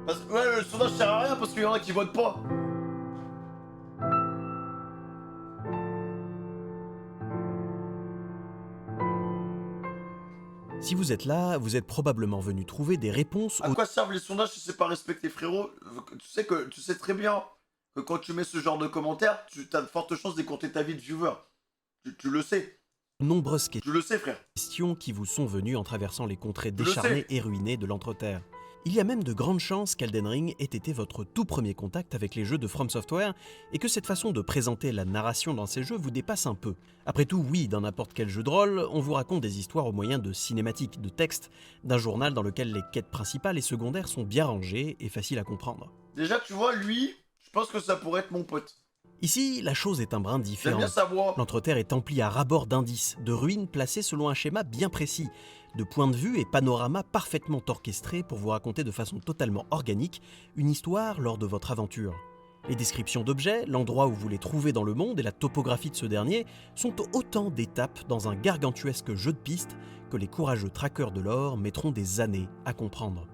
Parce que ouais, le sondage sert à rien parce qu'il y en a qui votent pas. Si vous êtes là, vous êtes probablement venu trouver des réponses À quoi servent les sondages si c'est pas respecté, frérot? Tu sais très bien que quand tu mets ce genre de commentaires, tu as de fortes chances d'écourter ta vie de viewer. Tu le sais. aux nombreuses Tu le sais, frère. questions qui vous sont venues en traversant les contrées Je le décharnées sais. et ruinées de l'Entreterre. Il y a même de grandes chances qu'Elden Ring ait été votre tout premier contact avec les jeux de From Software et que cette façon de présenter la narration dans ces jeux vous dépasse un peu. Après tout, oui, dans n'importe quel jeu de rôle, on vous raconte des histoires au moyen de cinématiques, de textes, d'un journal dans lequel les quêtes principales et secondaires sont bien rangées et faciles à comprendre. Déjà, tu vois, lui, je pense que ça pourrait être mon pote. Ici, la chose est un brin J'aime différente. bien sa voix. L'Entreterre est empli à ras-bord d'indices, de ruines placées selon un schéma bien précis, de points de vue et panoramas parfaitement orchestrés pour vous raconter de façon totalement organique une histoire lors de votre aventure. Les descriptions d'objets, l'endroit où vous les trouvez dans le monde et la topographie de ce dernier sont autant d'étapes dans un gargantuesque jeu de pistes que les courageux traqueurs de l'or mettront des années à comprendre.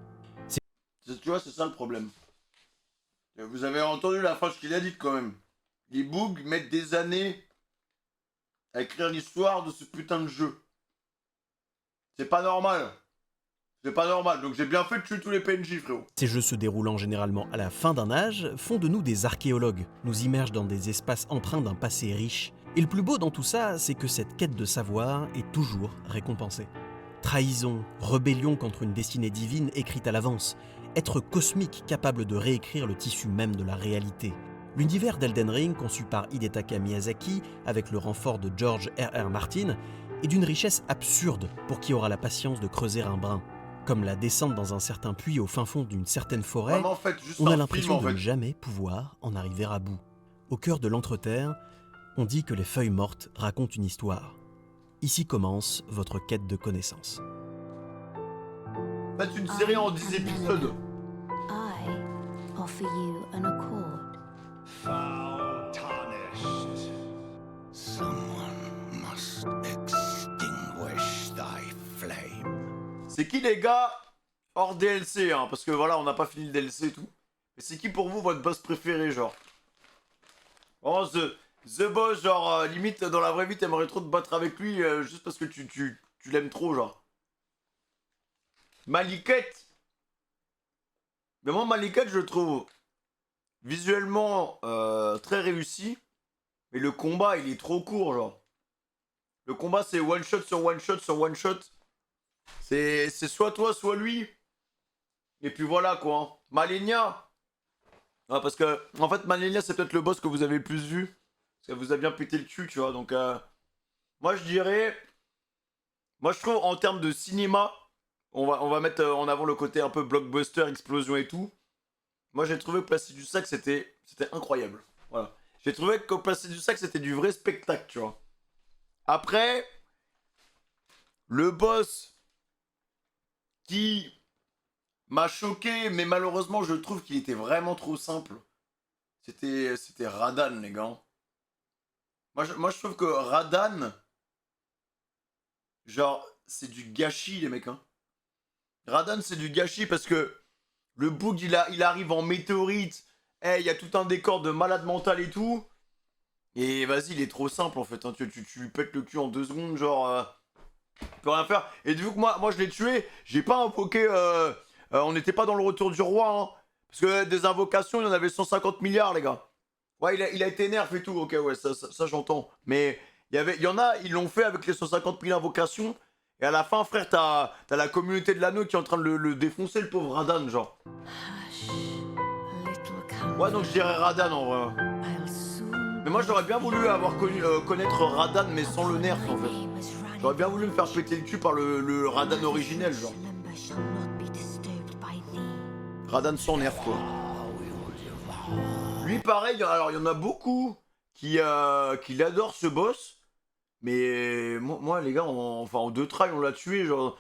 Tu vois, c'est ça le problème. Vous avez entendu la phrase qu'il a dite quand même. Les boogs mettent des années à écrire l'histoire de ce putain de jeu. C'est pas normal. C'est pas normal. Donc j'ai bien fait de tuer tous les PNJ, frérot. Ces jeux se déroulant généralement à la fin d'un âge font de nous des archéologues, nous immergent dans des espaces empreints d'un passé riche. Et le plus beau dans tout ça, c'est que cette quête de savoir est toujours récompensée. Trahison, rébellion contre une destinée divine écrite à l'avance, être cosmique capable de réécrire le tissu même de la réalité. L'univers d'Elden Ring, conçu par Hidetaka Miyazaki avec le renfort de George R.R. Martin, est d'une richesse absurde pour qui aura la patience de creuser un brin. Comme la descente dans un certain puits au fin fond d'une certaine forêt, Vraiment, en fait, juste on a un film, l'impression en de ne fait. jamais pouvoir en arriver à bout. Au cœur de l'Entreterre, on dit que les feuilles mortes racontent une histoire. Ici commence votre quête de connaissances. Faites une série en 10 épisodes. I offer you an accord. Foul tarnished. Someone must extinguish thy flame. C'est qui les gars hors DLC, hein, parce que voilà, on n'a pas fini le DLC et tout. Mais c'est qui pour vous votre boss préféré, genre? Oh, the boss, genre, limite, dans la vraie vie, t'aimerais trop te battre avec lui juste parce que tu l'aimes trop, genre. Maliket. Mais moi, Maliket, je le trouve visuellement très réussi. Mais le combat, il est trop court, genre. Le combat, c'est one shot sur one shot sur one shot. C'est soit toi, soit lui. Et puis voilà, quoi. Hein. Malenia. Ah, parce que, en fait, Malenia, c'est peut-être le boss que vous avez le plus vu. Parce qu'elle vous a bien pété le cul, tu vois. Donc, moi, je dirais... Moi, je trouve, en termes de cinéma, on va mettre en avant le côté un peu blockbuster, explosion et tout. Moi, j'ai trouvé que Placide du Sac, c'était incroyable. Voilà. J'ai trouvé que Placide du Sac, c'était du vrai spectacle, tu vois. Après, le boss qui m'a choqué, mais malheureusement, je trouve qu'il était vraiment trop simple. C'était Radan, les gars. Moi, je trouve que Radan, genre, c'est du gâchis, les mecs, hein. Radan, c'est du gâchis parce que le boug, il arrive en météorite. Eh, il y a tout un décor de malade mental et tout. Et vas-y, il est trop simple, en fait. Hein. Tu lui pètes le cul en 2 secondes, genre... tu peux rien faire. Et vu que moi je l'ai tué, j'ai pas invoqué... on n'était pas dans le retour du roi, hein. Parce que des invocations, il y en avait 150 milliards, les gars. Ouais, il a été nerf et tout. Ok, ouais, ça j'entends. Mais il y en a, ils l'ont fait avec les 150 000 invocations. Et à la fin, frère, t'as la communauté de l'anneau qui est en train de le défoncer, le pauvre Radan, genre. Hush, little camel. Ouais, donc je dirais Radan en vrai. I'll soon Mais moi, j'aurais bien voulu avoir connaître Radan, mais sans le nerf, en fait. J'aurais bien voulu me faire péter le cul par le Radan originel, genre. Radan sans nerf, quoi. Lui, pareil, alors il y en a beaucoup qui adorent ce boss. Mais moi les gars, en 2 tries, on l'a tué, genre...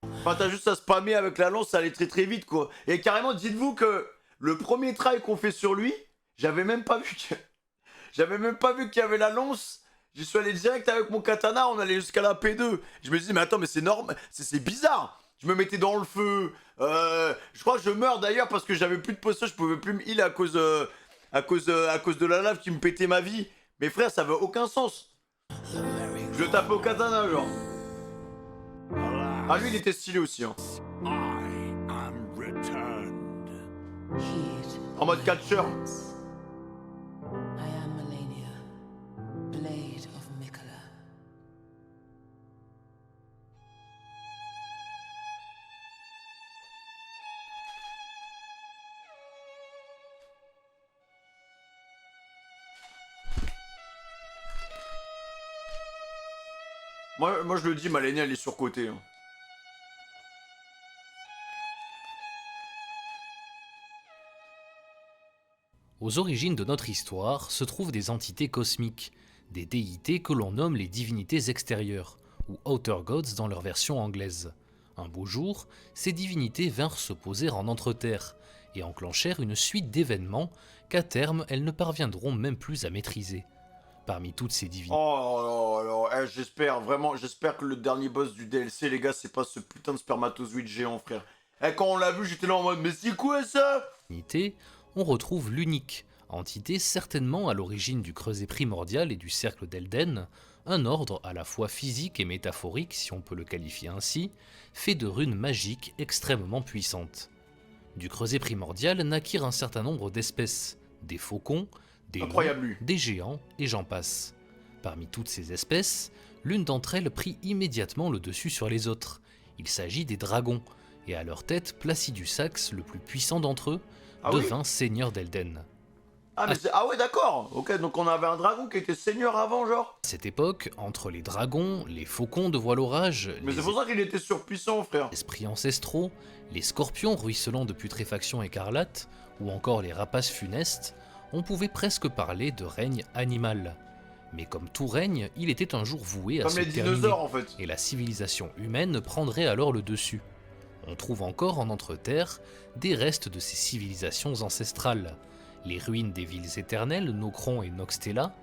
Enfin, t'as juste à spammer avec la lance, ça allait très très vite, quoi. Et carrément, dites-vous que le premier try qu'on fait sur lui, j'avais même pas vu qu'il y avait la lance. J'y suis allé direct avec mon katana, on allait jusqu'à la P2. Je me suis dit, mais attends, mais c'est normal, c'est bizarre. je me mettais dans le feu. Je crois que je meurs d'ailleurs parce que j'avais plus de potions, je pouvais plus me heal à cause de la lave qui me pétait ma vie. Mais frère, ça veut aucun sens. Je le tape au katana, genre. Ah, lui, il était stylé aussi, hein. I am returned. En mode catcheur. I am Melania, Blade of Mikola. Moi, je le dis, Malenia, elle est surcotée. Hein. Aux origines de notre histoire se trouvent des entités cosmiques, des déités que l'on nomme les divinités extérieures, ou Outer Gods dans leur version anglaise. Un beau jour, ces divinités vinrent se poser en Entre-Terre, et enclenchèrent une suite d'événements qu'à terme elles ne parviendront même plus à maîtriser. Parmi toutes ces divinités, Oh là là, j'espère vraiment, j'espère que le dernier boss du DLC, les gars, c'est pas ce putain de spermatozoïde géant, frère. Quand on l'a vu, j'étais là en mode, mais c'est quoi ça? on retrouve l'unique, entité certainement à l'origine du creuset primordial et du cercle d'Elden, un ordre à la fois physique et métaphorique, si on peut le qualifier ainsi, fait de runes magiques extrêmement puissantes. Du creuset primordial naquirent un certain nombre d'espèces, des faucons, des loups, Incroyable, lui. des géants et j'en passe. Parmi toutes ces espèces, l'une d'entre elles prit immédiatement le dessus sur les autres. Il s'agit des dragons, et à leur tête, Placidusax, le plus puissant d'entre eux, devint seigneur d'Elden. Ah, mais ah ouais, d'accord. Ok, donc on avait un dragon qui était seigneur avant, genre. À cette époque, entre les dragons, les faucons de voile orage, Mais les c'est pour ça qu'il était surpuissant, frère. esprits ancestraux, les scorpions ruisselants de putréfaction écarlate, ou encore les rapaces funestes, on pouvait presque parler de règne animal. Mais comme tout règne, il était un jour voué à Comme se les terminer, dinosaures, en fait. et la civilisation humaine prendrait alors le dessus. On trouve encore en Entre-Terre des restes de ces civilisations ancestrales, les ruines des villes éternelles Nokron et Noxtella,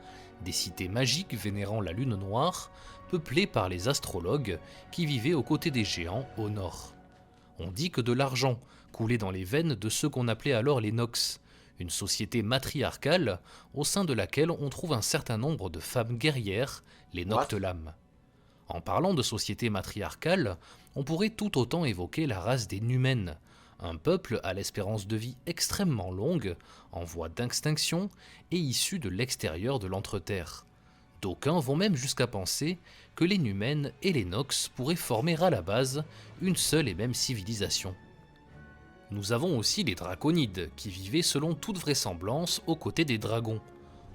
des cités magiques vénérant la lune noire, peuplées par les astrologues qui vivaient aux côtés des géants au nord. On dit que de l'argent coulait dans les veines de ceux qu'on appelait alors les Nox, une société matriarcale au sein de laquelle on trouve un certain nombre de femmes guerrières, les Noctelam. En parlant de société matriarcale, on pourrait tout autant évoquer la race des Numènes, un peuple à l'espérance de vie extrêmement longue, en voie d'extinction et issu de l'extérieur de l'Entre-Terre. D'aucuns vont même jusqu'à penser que les Numènes et les Nox pourraient former à la base une seule et même civilisation. Nous avons aussi les Draconides, qui vivaient selon toute vraisemblance aux côtés des dragons.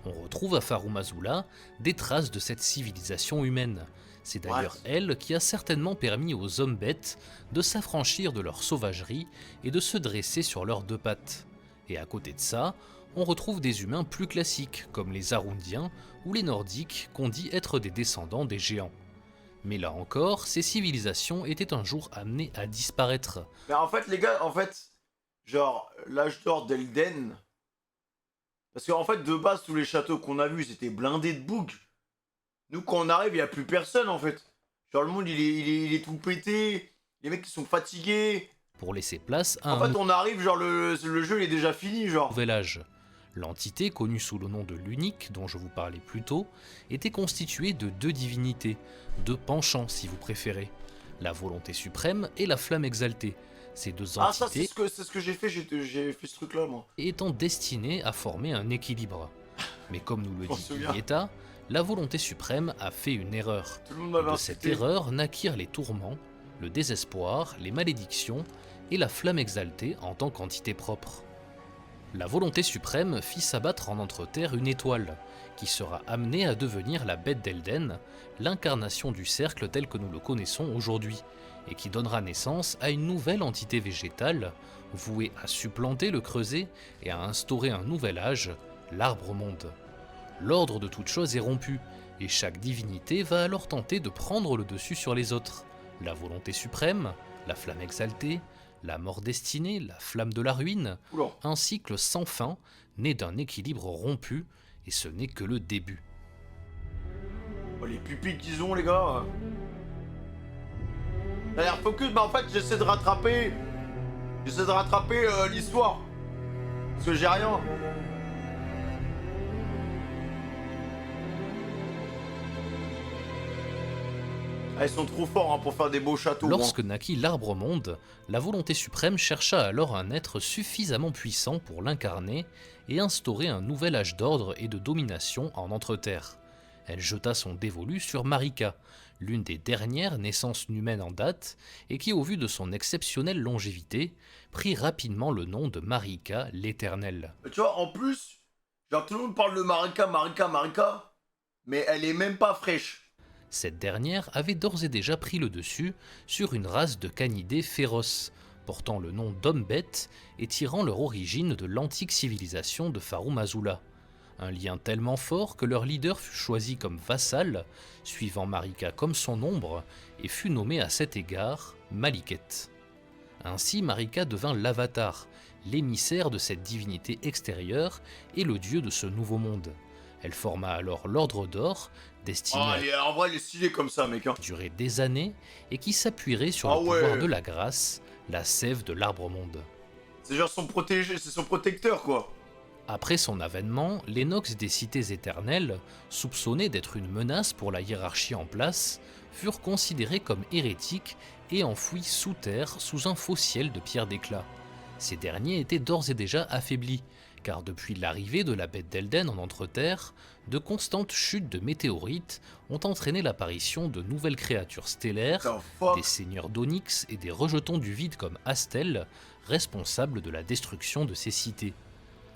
On retrouve à Farum Azula des traces de cette civilisation humaine. C'est d'ailleurs elle qui a certainement permis aux hommes-bêtes de s'affranchir de leur sauvagerie et de se dresser sur leurs deux pattes. Et à côté de ça, on retrouve des humains plus classiques, comme les Arundiens ou les Nordiques, qu'on dit être des descendants des géants. Mais là encore, ces civilisations étaient un jour amenées à disparaître. Mais en fait, les gars, genre, l'âge d'or d'Elden. Parce qu'en fait, de base, tous les châteaux qu'on a vus, ils étaient blindés de bugs. Nous, quand on arrive, il n'y a plus personne, en fait. Genre, le monde, il est tout pété. Les mecs, ils sont fatigués. Pour laisser place à En fait, on arrive, genre, le jeu, il est déjà fini, genre. nouvel âge. L'entité, connue sous le nom de l'Unique, dont je vous parlais plus tôt, était constituée de deux divinités, deux penchants si vous préférez, la volonté suprême et la flamme exaltée. Ces deux Ah, ça, entités c'est ce que j'ai fait ce truc-là, moi. étant destinées à former un équilibre. Mais comme nous le On dit se souvient. Ieta, la volonté suprême a fait une erreur. Tout le monde m'avait De cette insulté. erreur naquirent les tourments, le désespoir, les malédictions et la flamme exaltée en tant qu'entité propre. La volonté suprême fit s'abattre en Entre-Terre une étoile, qui sera amenée à devenir la bête d'Elden, l'incarnation du cercle tel que nous le connaissons aujourd'hui, et qui donnera naissance à une nouvelle entité végétale, vouée à supplanter le creuset et à instaurer un nouvel âge, l'arbre-monde. L'ordre de toute chose est rompu, et chaque divinité va alors tenter de prendre le dessus sur les autres. La volonté suprême, la flamme exaltée, la mort destinée, la flamme de la ruine, Oula. un cycle sans fin, né d'un équilibre rompu, et ce n'est que le début. Oh, les pupilles qu'ils ont, les gars. T'as l'air focus, mais en fait j'essaie de rattraper. L'histoire. Parce que j'ai rien. Ah, ils sont trop forts hein, pour faire des beaux châteaux. Lorsque naquit l'Arbre-Monde, la volonté suprême chercha alors un être suffisamment puissant pour l'incarner et instaurer un nouvel âge d'ordre et de domination en Entre-Terre. Elle jeta son dévolu sur Marika, l'une des dernières naissances humaines en date, et qui, au vu de son exceptionnelle longévité, prit rapidement le nom de Marika l'Éternelle. Tu vois, en plus, genre tout le monde parle de Marika, mais elle est même pas fraîche. Cette dernière avait d'ores et déjà pris le dessus sur une race de canidés féroces, portant le nom d'hommes-bêtes et tirant leur origine de l'antique civilisation de Farum Azula. Un lien tellement fort que leur leader fut choisi comme vassal, suivant Marika comme son ombre, et fut nommé à cet égard Malikuth. Ainsi Marika devint l'avatar, l'émissaire de cette divinité extérieure et le dieu de ce nouveau monde. Elle forma alors l'Ordre d'Or, destiné En vrai, il est stylé comme ça, mec. Hein. à durer des années et qui s'appuierait sur le pouvoir de la grâce, la sève de l'Arbre-Monde. C'est genre son protégé, c'est son protecteur, quoi. Après son avènement, les Nox des Cités Éternelles, soupçonnés d'être une menace pour la hiérarchie en place, furent considérés comme hérétiques et enfouis sous terre sous un faux ciel de pierre d'éclat. Ces derniers étaient d'ores et déjà affaiblis, car depuis l'arrivée de la bête d'Elden en Entre-Terre, de constantes chutes de météorites ont entraîné l'apparition de nouvelles créatures stellaires, des seigneurs d'Onyx et des rejetons du vide comme Astel, responsables de la destruction de ces cités.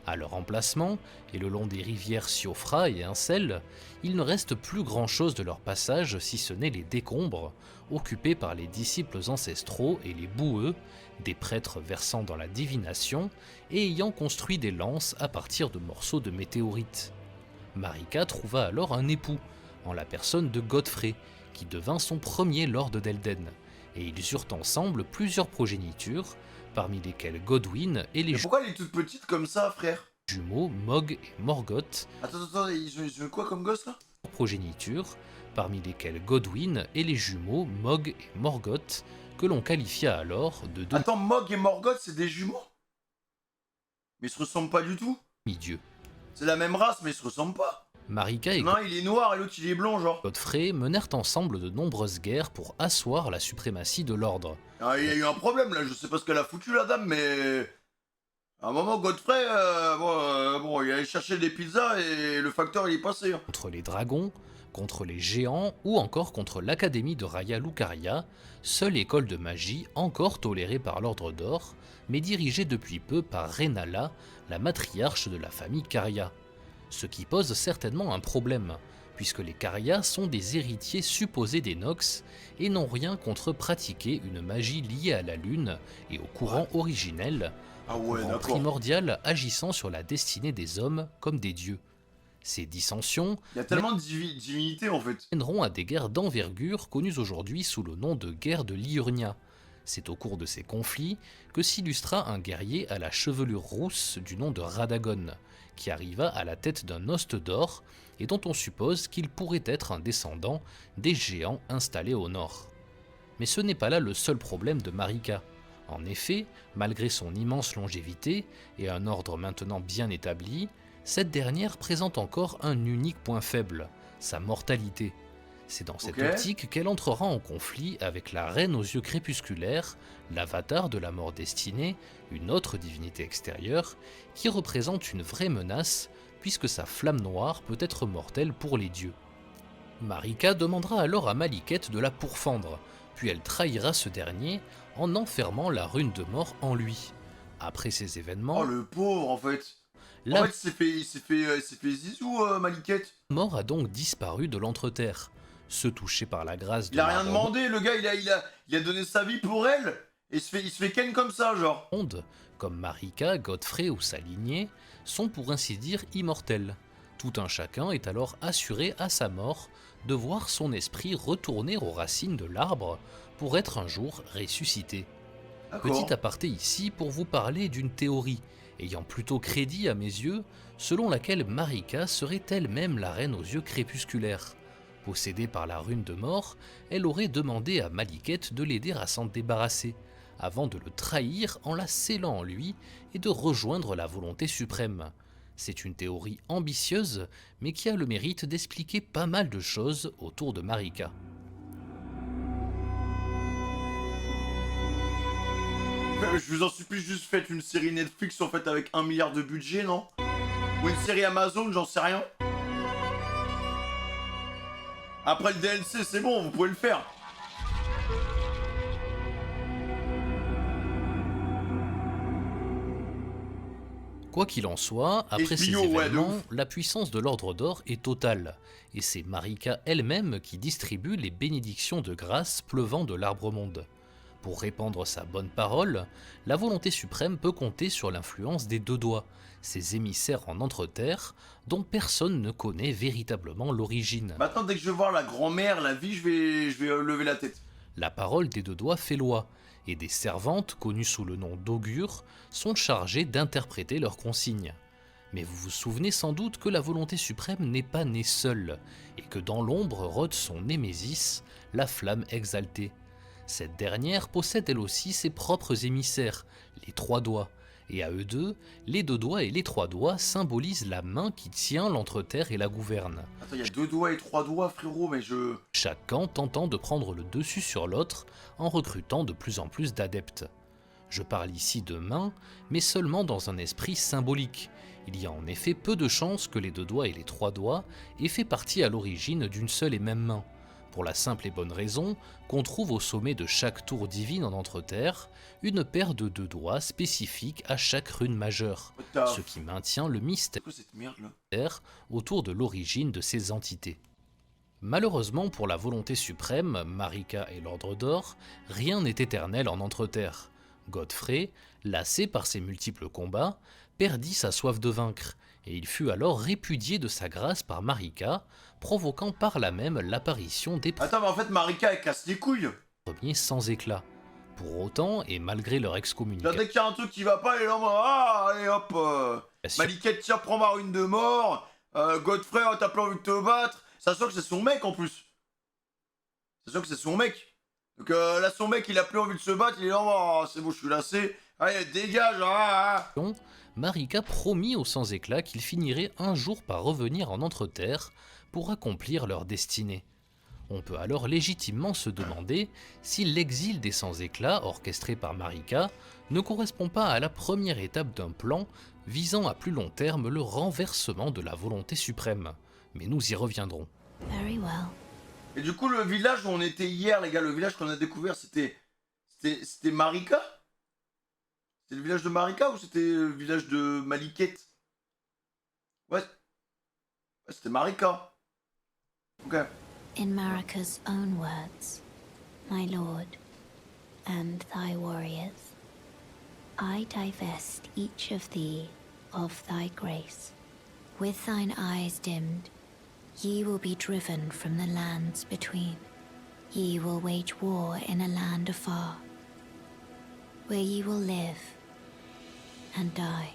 À leur emplacement, et le long des rivières Siofra et Incel, il ne reste plus grand-chose de leur passage si ce n'est les décombres, occupés par les disciples ancestraux et les boueux, des prêtres versant dans la divination et ayant construit des lances à partir de morceaux de météorites. Marika trouva alors un époux, en la personne de Godfrey, qui devint son premier lord d'Elden, et ils eurent ensemble plusieurs progénitures, parmi lesquelles Godwyn et les Mais pourquoi elle est toute petite comme ça, frère? jumeaux Mog et Morgoth. Attends, ils ont quoi comme gosse, là? Progéniture, parmi lesquelles Godwyn et les jumeaux Mog et Morgoth, que l'on qualifia alors de deux Attends, Mog et Morgoth, c'est des jumeaux? Mais ils se ressemblent pas du tout. demi-dieux. C'est la même race, mais ils se ressemblent pas. Marika et Non, il est noir et l'autre, il est blanc, genre. Godfrey menèrent ensemble de nombreuses guerres pour asseoir la suprématie de l'ordre. Ah, il y a eu un problème, là. Je sais pas ce qu'elle a foutu, la dame, mais... À un moment, Godfrey, bon, il allait chercher des pizzas et le facteur, il est passé. Hein. Contre les dragons, contre les géants ou encore contre l'Académie de Raya Lucaria, seule école de magie encore tolérée par l'Ordre d'Or, mais dirigée depuis peu par Renala, la matriarche de la famille Caria. Ce qui pose certainement un problème, puisque les Caria sont des héritiers supposés des Nox et n'ont rien contre pratiquer une magie liée à la lune et au courant originel, Ah ouais, courant d'accord. primordial agissant sur la destinée des hommes comme des dieux. Ces dissensions Il y a tellement de divinités, en fait. mèneront à des guerres d'envergure connues aujourd'hui sous le nom de guerre de Liurnia. C'est au cours de ces conflits que s'illustra un guerrier à la chevelure rousse du nom de Radagon, qui arriva à la tête d'un hoste d'or et dont on suppose qu'il pourrait être un descendant des géants installés au nord. Mais ce n'est pas là le seul problème de Marika. En effet, malgré son immense longévité et un ordre maintenant bien établi, cette dernière présente encore un unique point faible, sa mortalité. C'est dans cette optique qu'elle entrera en conflit avec la reine aux yeux crépusculaires, l'avatar de la mort destinée, une autre divinité extérieure, qui représente une vraie menace, puisque sa flamme noire peut être mortelle pour les dieux. Marika demandera alors à Malikuth de la pourfendre, puis elle trahira ce dernier en enfermant la rune de mort en lui. Après ces événements, Oh, le pauvre, en fait. la En fait, il s'est fait zizou, Malikuth. mort a donc disparu de l'Entre-Terre. Ce touché par la grâce de Il a rien l'Arbre demandé, le gars, il a donné sa vie pour elle. Et il se fait ken comme ça, genre. Monde, comme Marika, Godfrey ou sa lignée, sont pour ainsi dire immortels. Tout un chacun est alors assuré à sa mort de voir son esprit retourner aux racines de l'arbre pour être un jour ressuscité. D'accord. Petit aparté ici pour vous parler d'une théorie, ayant plutôt crédit à mes yeux, selon laquelle Marika serait elle-même la reine aux yeux crépusculaires. Possédée par la rune de mort, elle aurait demandé à Malikuth de l'aider à s'en débarrasser, avant de le trahir en la scellant en lui et de rejoindre la volonté suprême. C'est une théorie ambitieuse, mais qui a le mérite d'expliquer pas mal de choses autour de Marika. Je vous en supplie, juste faites une série Netflix en fait avec 1 milliard de budget, non? Ou une série Amazon, j'en sais rien. Après le DLC, c'est bon, vous pouvez le faire. Quoi qu'il en soit, après ces HBO, ouais, de événements, ouf. la puissance de l'Ordre d'Or est totale, et c'est Marika elle-même qui distribue les bénédictions de grâce pleuvant de l'Arbre-Monde. Pour répandre sa bonne parole, la volonté suprême peut compter sur l'influence des deux doigts, ces émissaires en Entre-Terre dont personne ne connaît véritablement l'origine. Maintenant, dès que je vais voir la grand-mère, la vie, je vais lever la tête. La parole des deux doigts fait loi, et des servantes, connues sous le nom d'augures, sont chargées d'interpréter leurs consignes. Mais vous vous souvenez sans doute que la volonté suprême n'est pas née seule, et que dans l'ombre rôde son némésis, la flamme exaltée. Cette dernière possède elle aussi ses propres émissaires, les trois doigts, et à eux deux, les deux doigts et les trois doigts symbolisent la main qui tient l'Entre-Terre et la gouverne. Attends, il y a 2 doigts et 3 doigts, frérot, mais je... Chaque camp tentant de prendre le dessus sur l'autre en recrutant de plus en plus d'adeptes. Je parle ici de main, mais seulement dans un esprit symbolique. Il y a en effet peu de chances que les deux doigts et les trois doigts aient fait partie à l'origine d'une seule et même main, pour la simple et bonne raison qu'on trouve au sommet de chaque tour divine en Entre-Terre une paire de deux doigts spécifiques à chaque rune majeure, What the ce qui maintient le mystère C'est quoi cette merde là? autour de l'origine de ces entités. Malheureusement pour la volonté suprême, Marika et l'Ordre d'Or, rien n'est éternel en Entre-Terre. Godfrey, lassé par ses multiples combats, perdit sa soif de vaincre, et il fut alors répudié de sa grâce par Marika, provoquant par là même l'apparition des Attends, mais en fait, Marika, elle casse les couilles. premiers sans éclat. Pour autant, et malgré leur Là, excommunication, dès qu'il y a un truc qui va pas, elle est là en mode, ah, allez hop. Malikuth, tiens, prends ma rune de mort. Godfrey, t'as plus envie de te battre. Sachant que c'est son mec en plus. Sachant que c'est son mec. Donc là, son mec, il a plus envie de se battre. Il est là, oh, c'est bon, je suis lassé. Allez, dégage. Marika promit aux sans éclat qu'ils finiraient un jour par revenir en Entre-Terre pour accomplir leur destinée. On peut alors légitimement se demander si l'exil des sans éclat orchestré par Marika ne correspond pas à la première étape d'un plan visant à plus long terme le renversement de la volonté suprême. Mais nous y reviendrons. Very well. Et du coup, le village où on était hier, les gars, le village qu'on a découvert, c'était Marika? C'était le village de Marika ou c'était le village de Malikuth? Ouais. C'était Marika. Ok. In Marika's own words, my lord, and thy warriors, I divest each of thee of thy grace. With thine eyes dimmed, ye will be driven from the lands between. Ye will wage war in a land afar, where ye will live and die.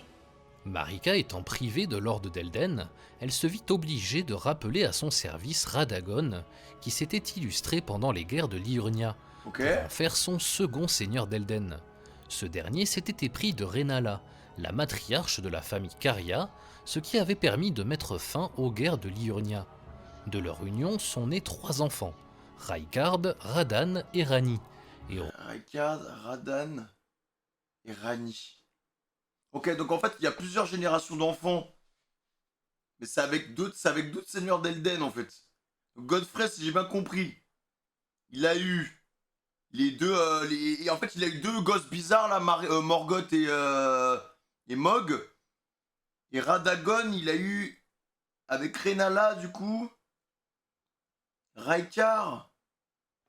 Marika étant privée de l'Ordre d'Elden, elle se vit obligée de rappeler à son service Radagon, qui s'était illustré pendant les guerres de Liurnia, Ok. pour en faire son second seigneur d'Elden. Ce dernier s'était épris de Rennala, la matriarche de la famille Caria, ce qui avait permis de mettre fin aux guerres de Liurnia. De leur union sont nés 3 enfants, Raikard, Radan et Rani. Et Raikard, Radan et Rani. Ok, donc en fait, il y a plusieurs générations d'enfants. Mais c'est avec d'autres seigneurs d'Elden, en fait. Donc Godfrey, si j'ai bien compris, il a eu les deux... et en fait, il a eu 2 gosses bizarres, là, Morgoth et Mog. Et Radagon, il a eu, avec Rennala, du coup... Raikard...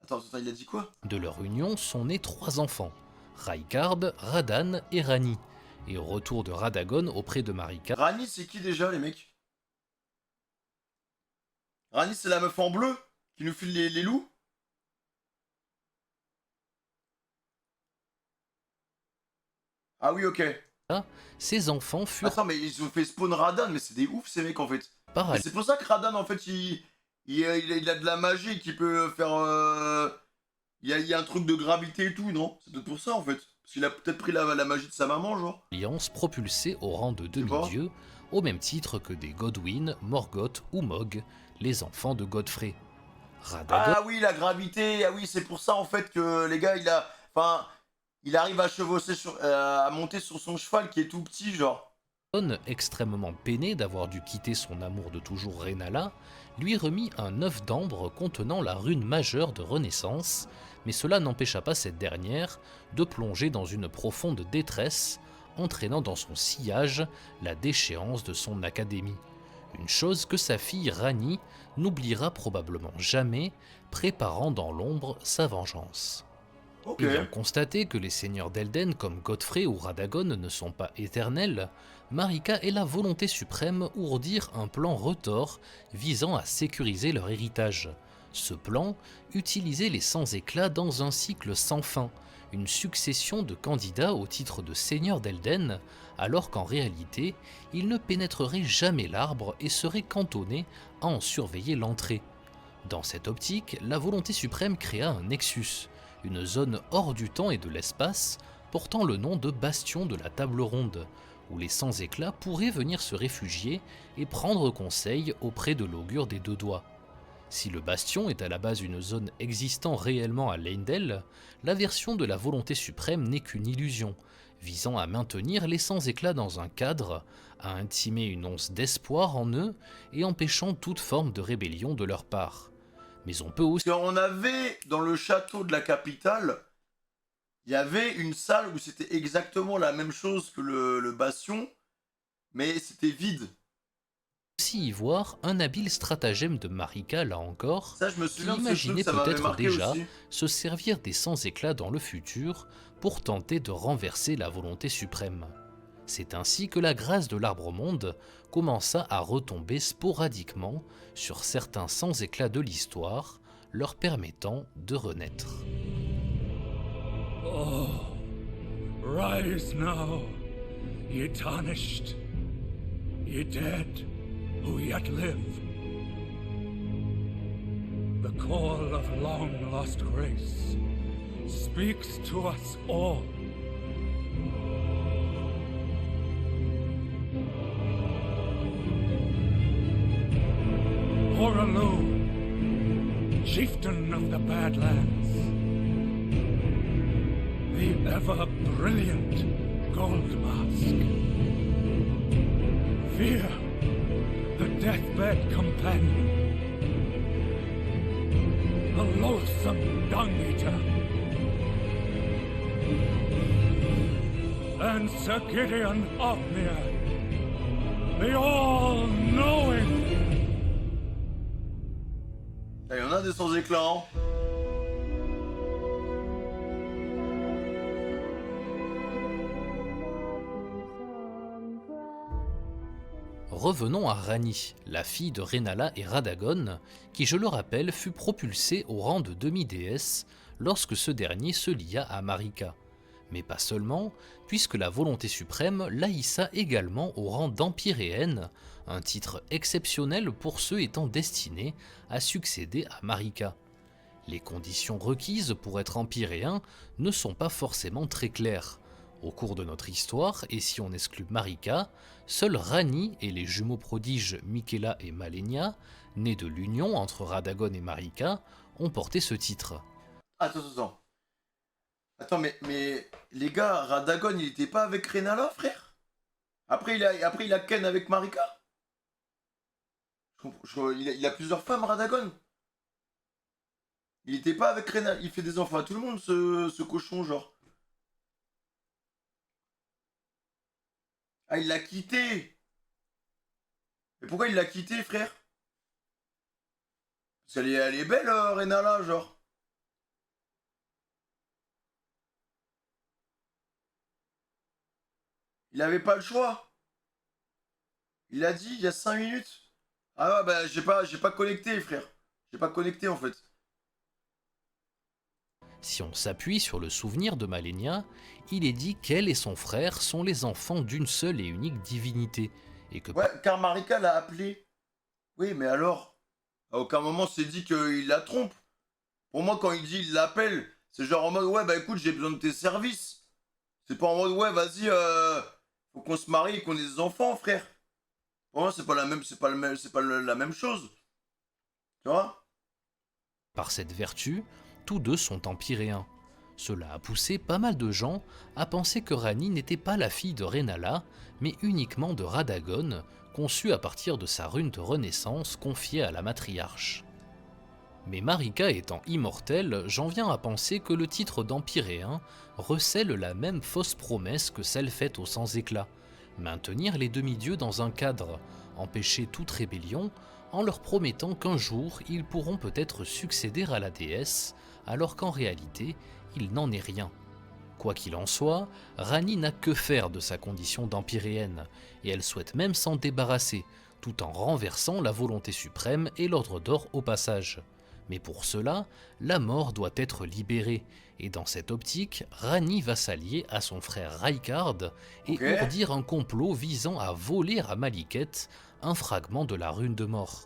Attends, il a dit quoi? de leur union sont nés 3 enfants, Raikard, Radan et Rani. Et au retour de Radagon auprès de Marika, Rani, c'est qui déjà, les mecs? Rani, c'est la meuf en bleu qui nous file les loups? Ah oui, ok. ses enfants furent Attends, mais ils ont fait spawn Radan, mais c'est des oufs, ces mecs, en fait. par Mais c'est pour ça que Radan, en fait, il a de la magie qui peut faire... il y a un truc de gravité et tout, non? C'est peut-être pour ça, en fait. Parce qu'il a peut-être pris la magie de sa maman, genre. alliance propulsée au rang de sais pas. demi-dieu, au même titre que des Godwyn, Morgoth ou Mog, les enfants de Godfrey. Radagon Ah oui, la gravité, ah oui, c'est pour ça, en fait, que les gars, il arrive à chevaucher à monter sur son cheval qui est tout petit, genre. extrêmement peiné d'avoir dû quitter son amour de toujours Rennala, lui remit un œuf d'ambre contenant la rune majeure de renaissance, mais cela n'empêcha pas cette dernière de plonger dans une profonde détresse, entraînant dans son sillage la déchéance de son académie. Une chose que sa fille Rani n'oubliera probablement jamais, préparant dans l'ombre sa vengeance. Ok. Ayant constaté que les seigneurs d'Elden comme Godfrey ou Radagon ne sont pas éternels, Marika et la volonté suprême ourdirent un plan retors visant à sécuriser leur héritage. Ce plan utilisait les sans-éclats dans un cycle sans fin, une succession de candidats au titre de seigneur d'Elden, alors qu'en réalité, ils ne pénétreraient jamais l'arbre et seraient cantonnés à en surveiller l'entrée. Dans cette optique, la volonté suprême créa un nexus, une zone hors du temps et de l'espace, portant le nom de Bastion de la Table Ronde, où les sans-éclats pourraient venir se réfugier et prendre conseil auprès de l'augure des deux doigts. Si le Bastion est à la base une zone existant réellement à Leyndell, la version de la volonté suprême n'est qu'une illusion, visant à maintenir les sans-éclats dans un cadre, à intimer une once d'espoir en eux et empêchant toute forme de rébellion de leur part. Mais on peut aussi Parce qu'on avait, dans le château de la capitale, il y avait une salle où c'était exactement la même chose que le bastion, mais c'était vide. y voir un habile stratagème de Marika, là encore, Ça, je me qui souviens de ce imaginait truc, ça m'avait peut-être marqué déjà aussi. se servir des sans-éclats dans le futur pour tenter de renverser la volonté suprême. C'est ainsi que la grâce de l'arbre-monde commença à retomber sporadiquement sur certains sans-éclats de l'histoire, leur permettant de renaître. Oh, rise now, ye tarnished, ye dead who yet live. The call of long lost grace speaks to us all. Horalu, chieftain of the Badlands, the ever-brilliant Gold Mask. Fear, the deathbed companion. The loathsome dung-eater. And Sir Gideon Ofnir, the all-knowing. Il y en a des sans-éclats, hein. Revenons à Rani, la fille de Rennala et Radagon, qui, je le rappelle, fut propulsée au rang de demi-déesse lorsque ce dernier se lia à Marika. Mais pas seulement, puisque la volonté suprême la hissa également au rang d'empyréenne, un titre exceptionnel pour ceux étant destinés à succéder à Marika. Les conditions requises pour être empyréen ne sont pas forcément très claires. Au cours de notre histoire, et si on exclut Marika, seuls Rani et les jumeaux prodiges Miquella et Malenia, nés de l'union entre Radagon et Marika, ont porté ce titre. Attends. Attends, mais les gars, Radagon, il était pas avec Rennala, frère? Après, il a Ken avec Marika? Il a plusieurs femmes, Radagon? Il était pas avec Rennala, il fait des enfants à tout le monde, ce cochon, genre. Ah, il l'a quitté! Mais pourquoi il l'a quitté, frère? Parce qu'elle est belle, Rennala, genre. Il avait pas le choix. Il a dit il y a 5 minutes. Ah ouais, bah j'ai pas connecté, frère. J'ai pas connecté en fait. Si on s'appuie sur le souvenir de Malenia, il est dit qu'elle et son frère sont les enfants d'une seule et unique divinité, et que Ouais, car Marika l'a appelé. Oui, mais alors. À aucun moment c'est dit qu'il la trompe. Pour moi, quand il dit il l'appelle, c'est genre en mode ouais, bah écoute, j'ai besoin de tes services. C'est pas en mode ouais, vas-y, faut qu'on se marie et qu'on ait des enfants, frère. Pour moi, c'est pas la même, la même chose. Tu vois? Par cette vertu, tous deux sont empyréens. Cela a poussé pas mal de gens à penser que Rani n'était pas la fille de Rennala, mais uniquement de Radagon, conçue à partir de sa rune de renaissance confiée à la matriarche. Mais Marika étant immortelle, j'en viens à penser que le titre d'empyréen recèle la même fausse promesse que celle faite aux sans-éclat, maintenir les demi-dieux dans un cadre, empêcher toute rébellion, en leur promettant qu'un jour ils pourront peut-être succéder à la déesse, alors qu'en réalité, il n'en est rien. Quoi qu'il en soit, Rani n'a que faire de sa condition d'empyréenne, et elle souhaite même s'en débarrasser, tout en renversant la volonté suprême et l'ordre d'or au passage. Mais pour cela, la mort doit être libérée, et dans cette optique, Rani va s'allier à son frère Raikard et Ok. ourdir un complot visant à voler à Maliket un fragment de la rune de mort.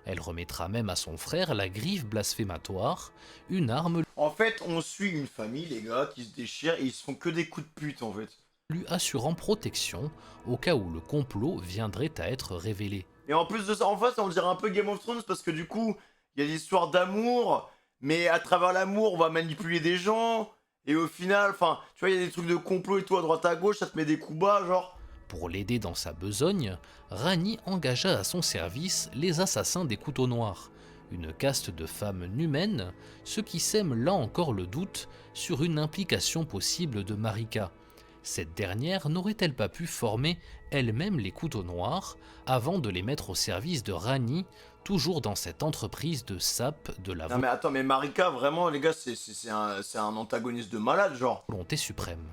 Elle remettra même à son frère la griffe blasphématoire, une arme En fait, on suit une famille, les gars, qui se déchirent et ils se font que des coups de pute, en fait. lui assurant protection au cas où le complot viendrait à être révélé. Et en plus de ça, en face, on dirait un peu Game of Thrones parce que du coup, il y a des histoires d'amour, mais à travers l'amour, on va manipuler des gens. Et au final, enfin, tu vois, il y a des trucs de complot et tout à droite à gauche, ça te met des coups bas, genre. Pour l'aider dans sa besogne, Rani engagea à son service les assassins des couteaux noirs, une caste de femmes numènes, ce qui sème là encore le doute sur une implication possible de Marika. Cette dernière n'aurait-elle pas pu former elle-même les couteaux noirs avant de les mettre au service de Rani, toujours dans cette entreprise de sape de la Non mais attends, mais Marika, vraiment, les gars, c'est un antagoniste de malade, genre. volonté suprême.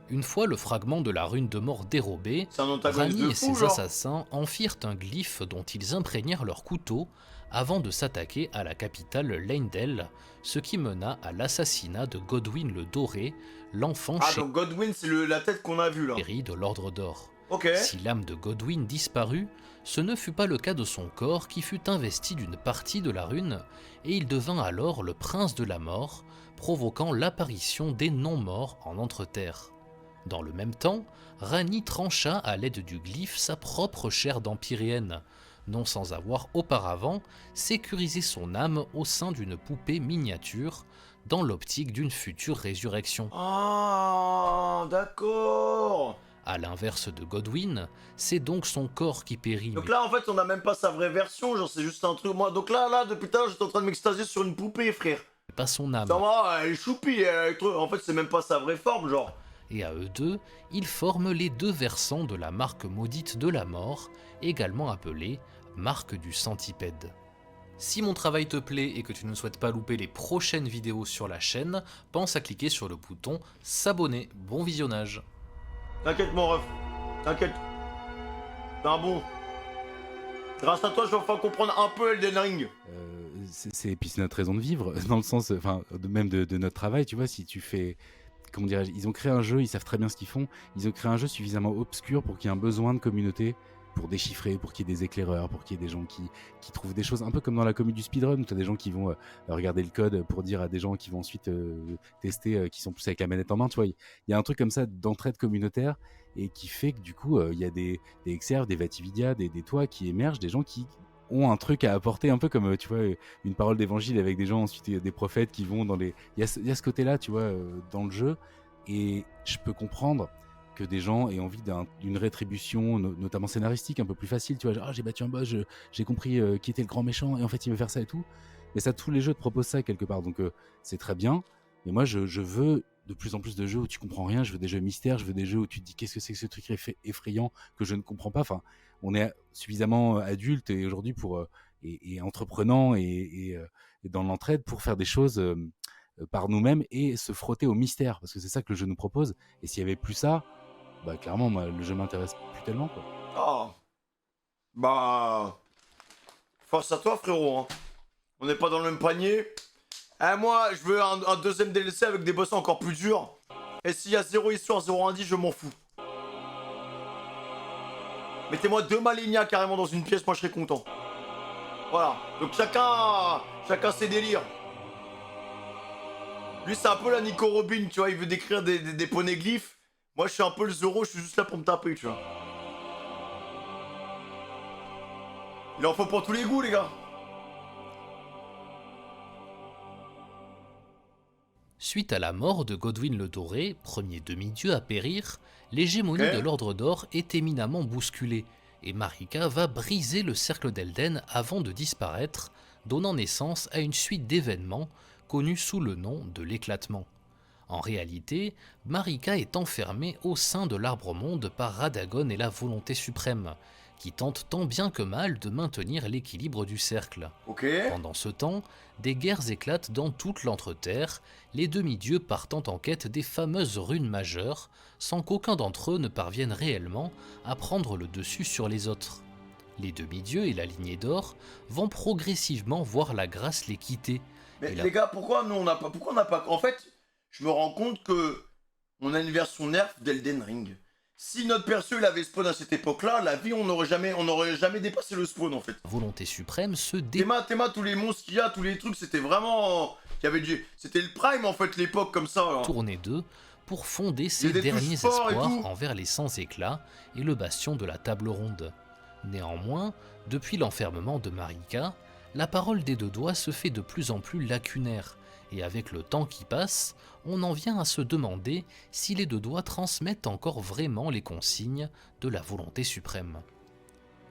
Une fois le fragment de la rune de mort dérobé, C'est un antagoniste Rani de et fou, ses genre. assassins en firent un glyphe dont ils imprégnèrent leurs couteaux avant de s'attaquer à la capitale Leyndell, ce qui mena à l'assassinat de Godwyn le Doré, l'enfant Ah, donc Godwyn, c'est la tête qu'on a vue, là. chéri de l'Ordre d'Or. Ok. Si l'âme de Godwyn disparut, ce ne fut pas le cas de son corps qui fut investi d'une partie de la rune, et il devint alors le prince de la mort, provoquant l'apparition des non-morts en Entre-Terre. Dans le même temps, Rani trancha à l'aide du glyphe sa propre chair d'empyréenne, non sans avoir auparavant sécurisé son âme au sein d'une poupée miniature, dans l'optique d'une future résurrection. Ah, d'accord. À l'inverse de Godwyn, c'est donc son corps qui périt. Donc là, en fait, on a même pas sa vraie version, genre, c'est juste un truc. Moi, donc là, depuis tout à l'heure, j'étais en train de m'extasier sur une poupée, frère. Mais pas son âme. Ça va, elle est choupie, en fait, c'est même pas sa vraie forme, genre. Et à eux deux, ils forment les deux versants de la marque maudite de la mort, également appelée marque du centipède. Si mon travail te plaît et que tu ne souhaites pas louper les prochaines vidéos sur la chaîne, pense à cliquer sur le bouton s'abonner. Bon visionnage. T'inquiète, mon ref. T'inquiète. C'est un bon. Grâce à toi, je vais enfin comprendre un peu Elden Ring. Puis c'est notre raison de vivre, dans le sens, enfin, même de notre travail, tu vois, si tu fais, comment dirais-je, ils ont créé un jeu, ils savent très bien ce qu'ils font, ils ont créé un jeu suffisamment obscur pour qu'il y ait un besoin de communauté, pour déchiffrer, pour qu'il y ait des éclaireurs, pour qu'il y ait des gens qui trouvent des choses, un peu comme dans la commune du speedrun, où tu as des gens qui vont regarder le code pour dire à des gens qui vont ensuite tester, qui sont plus avec la manette en main, tu vois, il y a un truc comme ça d'entraide communautaire, et qui fait que du coup, il y a des Exerves, des Vatividia, des toits qui émergent, des gens qui ont un truc à apporter, un peu comme, tu vois, une parole d'évangile avec des gens, ensuite des prophètes qui vont dans les... Il y a ce côté-là, tu vois, dans le jeu, et je peux comprendre que des gens aient envie d'une rétribution, notamment scénaristique, un peu plus facile, tu vois, genre, ah, j'ai battu un boss, j'ai compris qui était le grand méchant, et en fait il veut faire ça et tout, mais ça, tous les jeux te proposent ça quelque part, donc c'est très bien, mais moi je veux de plus en plus de jeux où tu comprends rien, je veux des jeux mystères, je veux des jeux où tu te dis qu'est-ce que c'est que ce truc effrayant que je ne comprends pas, enfin, on est suffisamment adulte et aujourd'hui pour et entreprenant et dans l'entraide pour faire des choses par nous-mêmes et se frotter au mystère, parce que c'est ça que le jeu nous propose, et s'il y avait plus ça, bah clairement moi, le jeu m'intéresse plus tellement, quoi. Ah. Bah. Force à toi, frérot. Hein. On n'est pas dans le même panier. Moi, je veux un deuxième DLC avec des boss encore plus durs. Et s'il y a 0 histoire, 0 indice, je m'en fous. Mettez-moi 2 Malenia carrément dans une pièce, moi je serais content. Voilà. Donc chacun ses délires. Lui, c'est un peu la Nico Robin, tu vois. Il veut décrire des poneglyphes. Moi, je suis un peu le Zoro. Je suis juste là pour me taper, tu vois. Il en faut pour tous les goûts, les gars. Suite à la mort de Godwyn le Doré, premier demi-dieu à périr, l'hégémonie Ok. de l'Ordre d'Or est éminemment bousculée, et Marika va briser le cercle d'Elden avant de disparaître, donnant naissance à une suite d'événements connus sous le nom de l'éclatement. En réalité, Marika est enfermée au sein de l'Arbre-Monde par Radagon et la Volonté Suprême, qui tentent tant bien que mal de maintenir l'équilibre du cercle. Ok. Pendant ce temps, des guerres éclatent dans toute l'Entre-Terre, les demi-dieux partant en quête des fameuses runes majeures, sans qu'aucun d'entre eux ne parvienne réellement à prendre le dessus sur les autres. Les demi-dieux et la lignée d'or vont progressivement voir la grâce les quitter. Mais Et là- les gars, pourquoi nous on n'a pas. Pourquoi on n'a pas. En fait, je me rends compte que on a une version nerf d'Elden Ring. Si notre perso il avait spawn à cette époque-là, la vie on n'aurait jamais dépassé le spawn en fait. La Volonté Suprême se Théma, tous les monstres qu'il y a, tous les trucs, c'était vraiment. C'était le prime en fait, l'époque comme ça. Là. détournait d'eux pour fonder Il ses y a des derniers touches forts et espoirs tout. envers les sans-éclat et le bastion de la Table Ronde. Néanmoins, depuis l'enfermement de Marika, la parole des deux doigts se fait de plus en plus lacunaire, et avec le temps qui passe, on en vient à se demander si les deux doigts transmettent encore vraiment les consignes de la volonté suprême.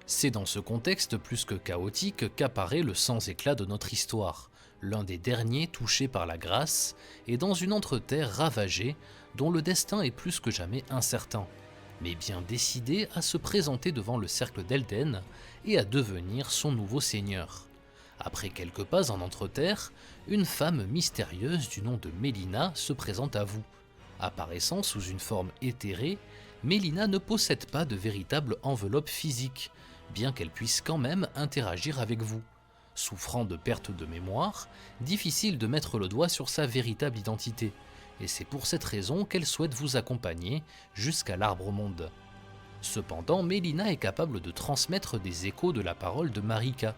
C'est dans ce contexte plus que chaotique qu'apparaît le sans-éclat de notre histoire, l'un des derniers touchés par la grâce, et dans une entre-terre ravagée dont le destin est plus que jamais incertain, mais bien décidé à se présenter devant le cercle d'Elden et à devenir son nouveau seigneur. Après quelques pas en entre-terre, une femme mystérieuse du nom de Mélina se présente à vous. Apparaissant sous une forme éthérée, Mélina ne possède pas de véritable enveloppe physique, bien qu'elle puisse quand même interagir avec vous. Souffrant de perte de mémoire, difficile de mettre le doigt sur sa véritable identité, et c'est pour cette raison qu'elle souhaite vous accompagner jusqu'à l'Arbre-Monde. Cependant, Mélina est capable de transmettre des échos de la parole de Marika,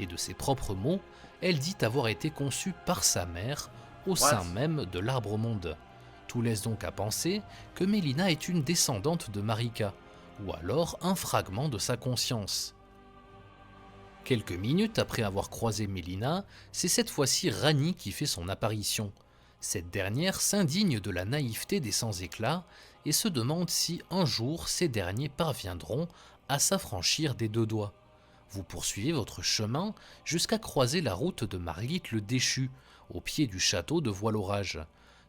et de ses propres mots, elle dit avoir été conçue par sa mère au sein même de l'Arbre-Monde. Tout laisse donc à penser que Mélina est une descendante de Marika, ou alors un fragment de sa conscience. Quelques minutes après avoir croisé Mélina, c'est cette fois-ci Ranni qui fait son apparition. Cette dernière s'indigne de la naïveté des sans-éclat et se demande si un jour ces derniers parviendront à s'affranchir des deux doigts. Vous poursuivez votre chemin jusqu'à croiser la route de Margit le Déchu, au pied du château de Voile-Orage.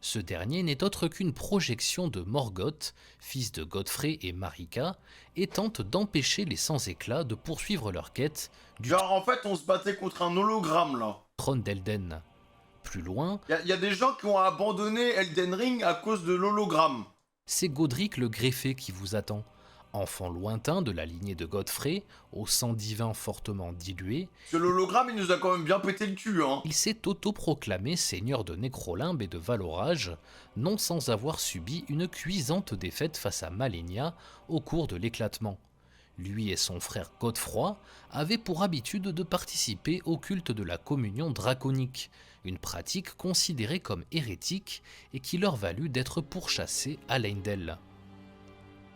Ce dernier n'est autre qu'une projection de Morgoth, fils de Godfrey et Marika, et tente d'empêcher les sans-éclat de poursuivre leur quête du Genre en fait on se battait contre un hologramme là. trône d'Elden. Plus loin, Y a des gens qui ont abandonné Elden Ring à cause de l'hologramme. c'est Godric le Greffé qui vous attend. Enfant lointain de la lignée de Godfrey, au sang divin fortement dilué, Parce que l'hologramme il nous a quand même bien pété le cul hein. il s'est autoproclamé seigneur de Nécrolimbe et de Val-Orage, non sans avoir subi une cuisante défaite face à Malenia au cours de l'éclatement. Lui et son frère Godefroy avaient pour habitude de participer au culte de la communion draconique, une pratique considérée comme hérétique et qui leur valut d'être pourchassés à Leyndell.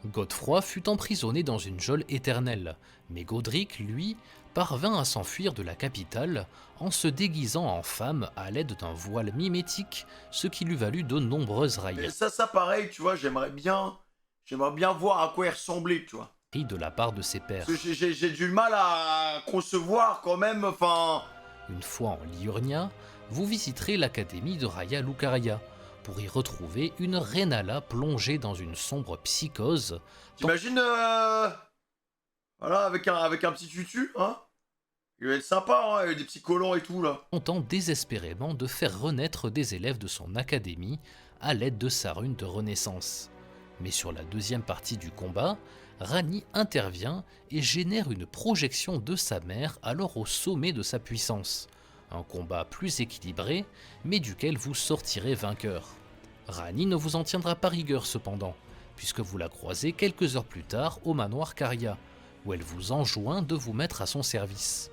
Godefroy fut emprisonné dans une geôle éternelle, mais Godric, lui, parvint à s'enfuir de la capitale en se déguisant en femme à l'aide d'un voile mimétique, ce qui lui valut de nombreuses Mais railleries ça pareil tu vois, j'aimerais bien voir à quoi il ressemblait tu vois. de la part de ses pairs. Parce que j'ai du mal à concevoir quand même, enfin... Une fois en Liurnia, vous visiterez l'académie de Raya Lucaria pour y retrouver une Rennala plongée dans une sombre psychose, J'imagine, voilà, avec un petit tutu, hein. Il va être sympa, hein, avec des petits collants et tout, là. tentant désespérément de faire renaître des élèves de son académie à l'aide de sa rune de renaissance. Mais sur la deuxième partie du combat, Ranni intervient et génère une projection de sa mère alors au sommet de sa puissance. Un combat plus équilibré, mais duquel vous sortirez vainqueur. Ranni ne vous en tiendra pas rigueur cependant, puisque vous la croisez quelques heures plus tard au manoir Caria, où elle vous enjoint de vous mettre à son service.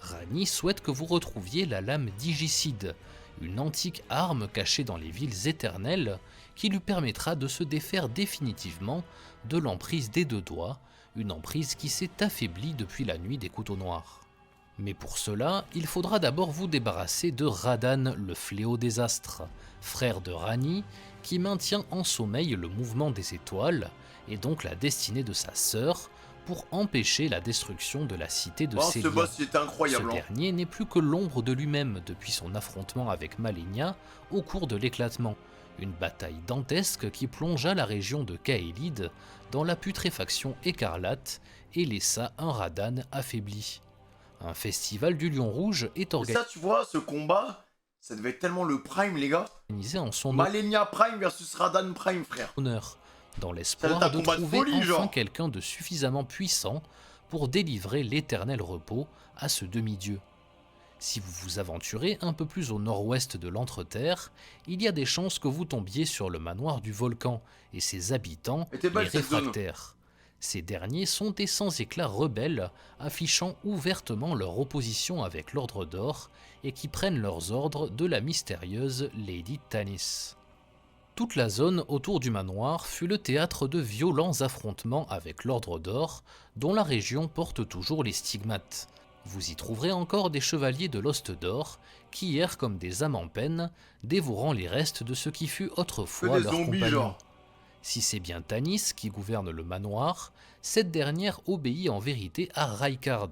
Ranni souhaite que vous retrouviez la lame d'Igicide, une antique arme cachée dans les villes éternelles qui lui permettra de se défaire définitivement de l'emprise des deux doigts, une emprise qui s'est affaiblie depuis la nuit des couteaux noirs. Mais pour cela, il faudra d'abord vous débarrasser de Radahn, le fléau des astres, frère de Ranni, qui maintient en sommeil le mouvement des étoiles, et donc la destinée de sa sœur, pour empêcher la destruction de la cité de Oh, ce Célia. boss, il était incroyable. Ce Hein. dernier n'est plus que l'ombre de lui-même depuis son affrontement avec Malenia au cours de l'éclatement, une bataille dantesque qui plongea la région de Kaelid dans la putréfaction écarlate et laissa un Radahn affaibli. Un festival du Lion Rouge est Et ça, tu vois, ce combat, ça devait être tellement le prime, les gars. organisé en son Malenia Prime versus Radahn Prime, frère. honneur, dans Ça va l'espoir être un de combat de trouver folie, enfin genre. quelqu'un de suffisamment puissant pour délivrer l'éternel repos à ce demi-dieu. Si vous vous aventurez un peu plus au nord-ouest de l'Entreterre, il y a des chances que vous tombiez sur le manoir du volcan et ses habitants, Elle était belle, les cette zone. réfractaires. Ces derniers sont des sans-éclat rebelles, affichant ouvertement leur opposition avec l'Ordre d'Or et qui prennent leurs ordres de la mystérieuse Lady Tanis. Toute la zone autour du manoir fut le théâtre de violents affrontements avec l'Ordre d'Or, dont la région porte toujours les stigmates. Vous y trouverez encore des chevaliers de l'Ost d'Or qui errent comme des âmes en peine, dévorant les restes de ce qui fut autrefois des leur zombies, compagnon. genre. Si c'est bien Tanis qui gouverne le manoir, cette dernière obéit en vérité à Raikard,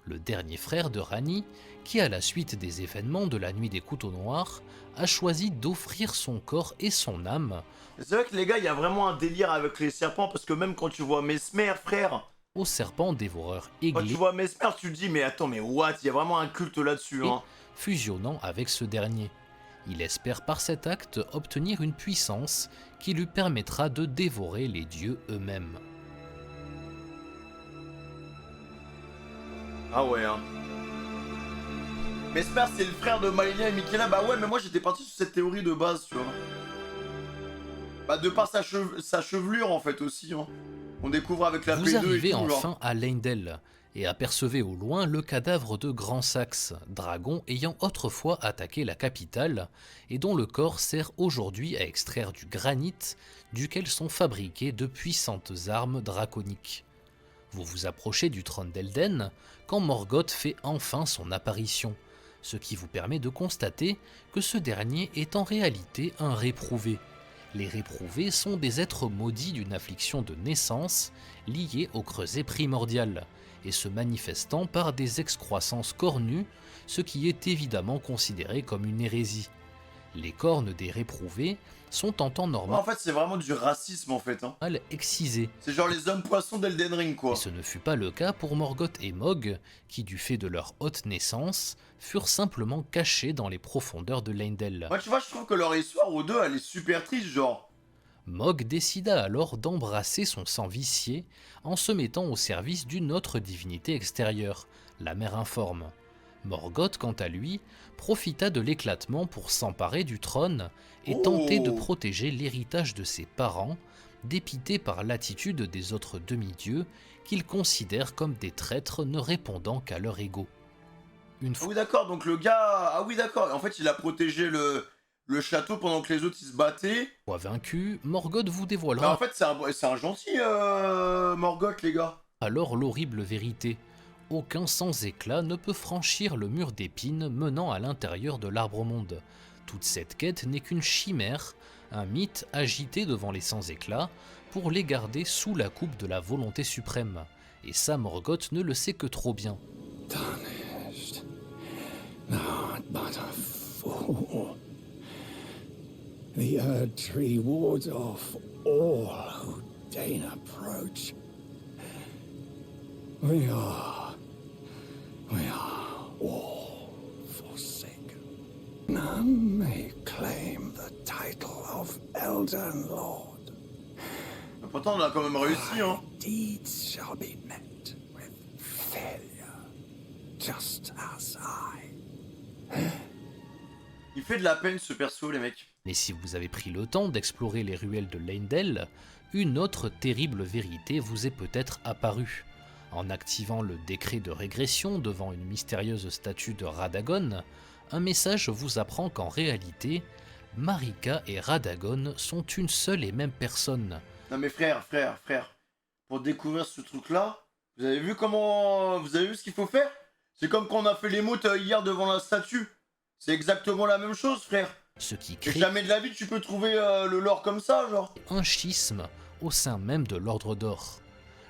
le dernier frère de Ranni, qui à la suite des événements de la nuit des couteaux noirs, a choisi d'offrir son corps et son âme C'est vrai que les gars, il y a vraiment un délire avec les serpents, parce que même quand tu vois Mesmer, frère, au serpent dévoreur quand tu aiglé, vois Mesmer, tu te dis, mais attends, mais what? Il y a vraiment un culte là-dessus, hein. fusionnant avec ce dernier. Il espère par cet acte obtenir une puissance qui lui permettra de dévorer les dieux eux-mêmes. Ah ouais, hein. Mesmer, c'est le frère de Malenia et Michaela. Bah ouais, mais moi j'étais parti sur cette théorie de base, tu vois. Bah de par sa chevelure, en fait, aussi, hein. On découvre avec la Vous P2 arrivez et tout, genre. enfin à Leyndell et apercevez au loin le cadavre de Grand Saxe, dragon ayant autrefois attaqué la capitale et dont le corps sert aujourd'hui à extraire du granit duquel sont fabriquées de puissantes armes draconiques. Vous vous approchez du trône d'Elden quand Morgoth fait enfin son apparition, ce qui vous permet de constater que ce dernier est en réalité un réprouvé. Les réprouvés sont des êtres maudits d'une affliction de naissance liée au creuset primordial, et se manifestant par des excroissances cornues, ce qui est évidemment considéré comme une hérésie. Les cornes des réprouvés sont en temps Ouais, normal en fait, c'est vraiment du racisme, en fait, hein. excisés, C'est genre les hommes poissons d'Elden Ring, quoi. et ce ne fut pas le cas pour Morgoth et Mog, qui du fait de leur haute naissance, furent simplement cachés dans les profondeurs de Leyndell. Moi, tu vois, je trouve que leur histoire aux deux, elle est super triste, genre. Mog décida alors d'embrasser son sang vicié en se mettant au service d'une autre divinité extérieure, la Mère Informe. Morgoth, quant à lui, profita de l'éclatement pour s'emparer du trône et tenter de Oh. protéger l'héritage de ses parents, dépité par l'attitude des autres demi-dieux qu'il considère comme des traîtres ne répondant qu'à leur ego. Une Ah fois oui, d'accord, donc le gars. Ah oui, d'accord. En fait, il a protégé le château pendant que les autres ils se battaient. vaincu, Morgoth vous Mais dévoilera en fait, c'est un gentil Morgoth, les gars. alors l'horrible vérité. Aucun sans-éclat ne peut franchir le mur d'épines menant à l'intérieur de l'Arbre-Monde. Toute cette quête n'est qu'une chimère, un mythe agité devant les sans-éclats pour les garder sous la coupe de la volonté suprême. Et ça, Morgoth ne le sait que trop bien. Tarnished, not but a fool. The Erd Tree wards off all who deign approach. We are all forsaken. None may claim the title of Elden Lord. Mais pourtant, on a quand même réussi, hein. Deeds shall be met with failure, just as I. Il fait de la peine, ce perso, les mecs. Mais si vous avez pris le temps d'explorer les ruelles de Leyndell, une autre terrible vérité vous est peut-être apparue. En activant le décret de régression devant une mystérieuse statue de Radagon, un message vous apprend qu'en réalité, Marika et Radagon sont une seule et même personne. Non mais frère, pour découvrir ce truc-là, vous avez vu comment... Vous avez vu ce qu'il faut faire? C'est comme quand on a fait l'émote hier devant la statue. C'est exactement la même chose, frère. Ce qui Et crée jamais de la vie tu peux trouver le lore comme ça, genre. un schisme au sein même de l'Ordre d'Or.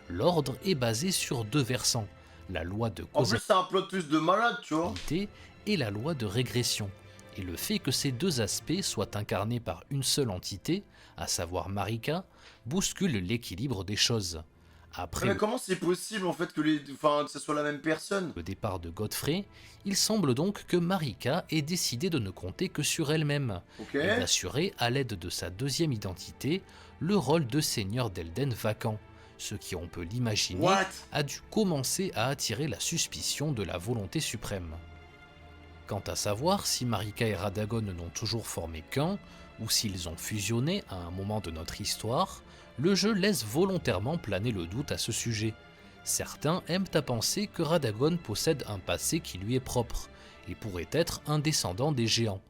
L'Ordre est basé sur deux versants, la loi de En plus, c'est un plot twist de malade, tu vois. causalité et la loi de régression. Et le fait que ces deux aspects soient incarnés par une seule entité, à savoir Marika, bouscule l'équilibre des choses. Après Mais comment c'est possible en fait que que ce soit la même personne? le départ de Godfrey, il semble donc que Marika ait décidé de ne compter que sur elle-même Ok. et d'assurer, à l'aide de sa deuxième identité, le rôle de seigneur d'Elden vacant, ce qui, on peut l'imaginer, What? a dû commencer à attirer la suspicion de la volonté suprême. Quant à savoir si Marika et Radagon n'ont toujours formé qu'un, ou s'ils ont fusionné à un moment de notre histoire, le jeu laisse volontairement planer le doute à ce sujet. Certains aiment à penser que Radagon possède un passé qui lui est propre, et pourrait être un descendant des géants.